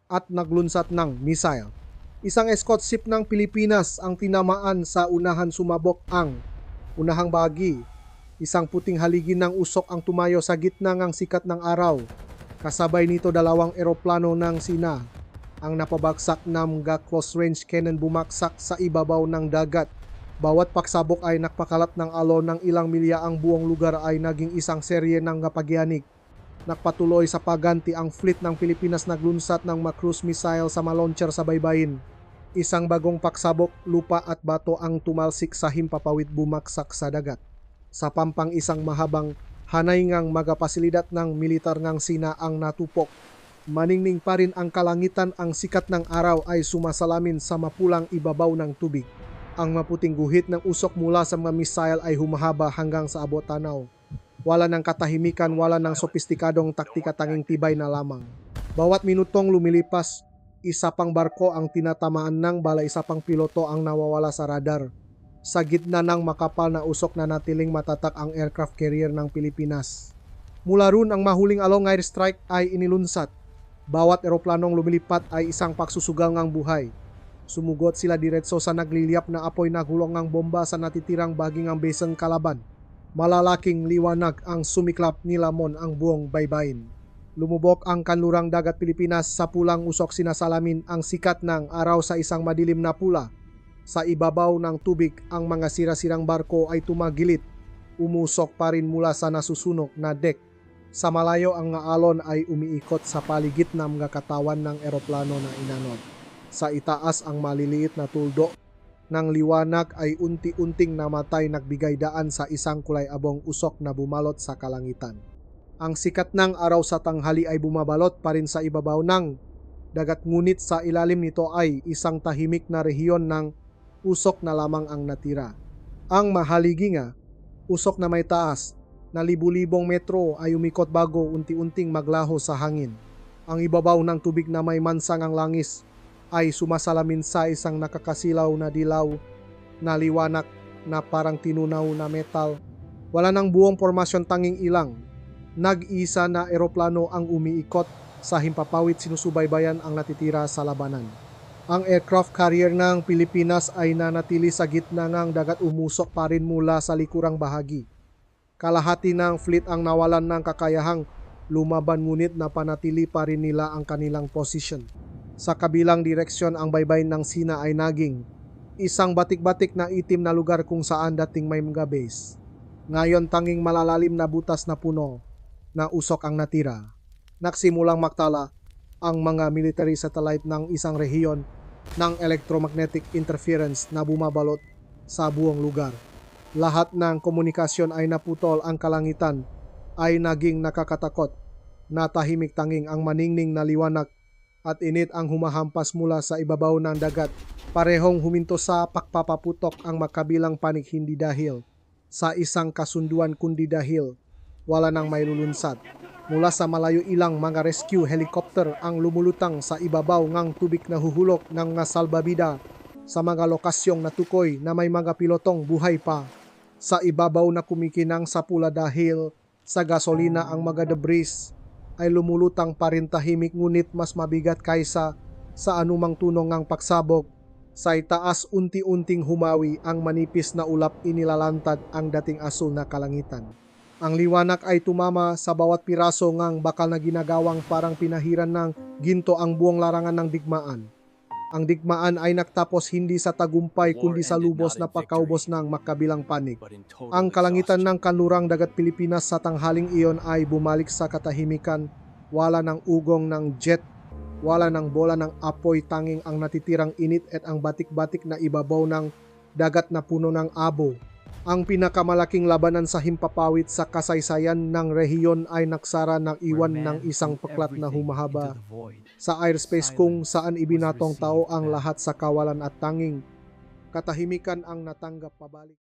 at naglunsat ng missile. Isang escort ship ng Pilipinas ang tinamaan sa unahan, sumabok ang unahang bahagi. Isang puting haligi ng usok ang tumayo sa gitna ng sikat ng araw. Kasabay nito, dalawang eroplano ng Sina ang napabagsak ng close range cannon, bumaksak sa ibabaw ng dagat. Bawat pagsabok ay nakpakalat ng alon ng ilang milya. Ang buong lugar ay naging isang serye ng pagyanig. Nakpatuloy sa paganti ang fleet ng Pilipinas, naglunsat ng mga cruise missile sa mga launcher sa baybayin. Isang bagong pagsabok, lupa at bato ang tumalsik sa himpapawid, bumaksak sa dagat. Sa pampang, isang mahabang hanay ngang magapasilidad ng militar ng Sina ang natupok. Maningning pa rin ang kalangitan, ang sikat ng araw ay sumasalamin sa mapulang ibabaw ng tubig. Ang maputing guhit ng usok mula sa mga missile ay humahaba hanggang sa abot tanaw. Wala ng katahimikan, wala ng sopistikadong taktika, tanging tibay na lamang. Bawat minutong lumilipas, isa pang barko ang tinatamaan ng bala, isa pang piloto ang nawawala sa radar. Sa gitna ng makapal na usok, na natiling matatak ang aircraft carrier ng Pilipinas. Mula roon, ang mahuling along air strike ay inilunsat. Bawat eroplanong lumilipat ay isang pagsusugal ng buhay. Sumugot sila diretso sa nagliliyap na apoy, nagulong ng bomba sa natitirang bahagi ng basang kalaban. Malalaking liwanag ang sumiklap, nilamon ang buong baybayin. Lumubok ang kanlurang dagat Pilipinas sa pulang usok, sinasalamin ang sikat ng araw sa isang madilim na pula. Sa ibabaw ng tubig, ang mga sira-sirang barko ay tumagilit, umusok pa rin mula sa nasusunog na deck. Sa malayo, ang alon ay umiikot sa paligid ng mga katawan ng eroplano na inanod. Sa itaas, ang maliliit na tuldo ng liwanag ay unti-unting namatay, nagbigay daan sa isang kulay abong usok na bumalot sa kalangitan. Ang sikat ng araw sa tanghali ay bumabalot pa rin sa ibabaw ng dagat, ngunit sa ilalim nito ay isang tahimik na rehiyon ng usok na lamang ang natira. Ang mahaligi nga, usok na may taas na libu-libong metro ay umikot bago unti-unting maglaho sa hangin. Ang ibabaw ng tubig na may mansang ang langis ay sumasalamin sa isang nakakasilaw na dilaw na liwanag na parang tinunaw na metal. Wala nang buong formasyon, tanging ilang nag-isa na eroplano ang umiikot sa himpapawid sinusubaybayan ang natitira sa labanan. Ang aircraft carrier ng Pilipinas ay nanatili sa gitna ng dagat, umusok pa rin mula sa likurang bahagi. Kalahati ng fleet ang nawalan ng kakayahang lumaban, ngunit napanatili pa rin nila ang kanilang posisyon. Sa kabilang direksyon, ang baybayin ng Sina ay naging isang batik-batik na itim na lugar kung saan dating may mga base. Ngayon tanging malalalim na butas na puno na usok ang natira. Nagsimulang maktala ang mga military satellite ng isang rehiyon ng electromagnetic interference na bumabalot sa buong lugar. Lahat ng komunikasyon ay naputol, ang kalangitan ay naging nakakatakot. Natahimik, tanging ang maningning na liwanag at init ang humahampas mula sa ibabaw ng dagat. Parehong huminto sa pagpapaputok ang magkabilang panig, hindi dahil sa isang kasunduan kundi dahil wala nang may lulunsad. Mula sa malayo, ilang mga rescue helicopter ang lumulutang sa ibabaw ng tubig, na huhulog ng mga salbabida sa mga lokasyong natukoy na may mga pilotong buhay pa. Sa ibabaw na kumikinang sa pula dahil sa gasolina, ang mga debris ay lumulutang pa rin tahimik, ngunit mas mabigat kaysa sa anumang tunog ng pagsabog. Sa itaas, unti-unting humawi ang manipis na ulap, inilalantad ang dating asul na kalangitan. Ang liwanag ay tumama sa bawat piraso ng bakal na ginagawang parang pinahiran ng ginto ang buong larangan ng digmaan. Ang digmaan ay nagtapos hindi sa tagumpay kundi sa lubos na pagkaubos ng magkabilang panig. Ang kalangitan ng kanlurang dagat Pilipinas sa tanghaling iyon ay bumalik sa katahimikan. Wala ng ugong ng jet, wala ng bola ng apoy, tanging ang natitirang init at ang batik-batik na ibabaw ng dagat na puno ng abo. Ang pinakamalaking labanan sa himpapawid sa kasaysayan ng rehiyon ay nagsara ng iwan ng isang paklat na humahaba sa airspace, kung saan ibinatong tao ang lahat sa kawalan at tanging katahimikan ang natanggap pabalik.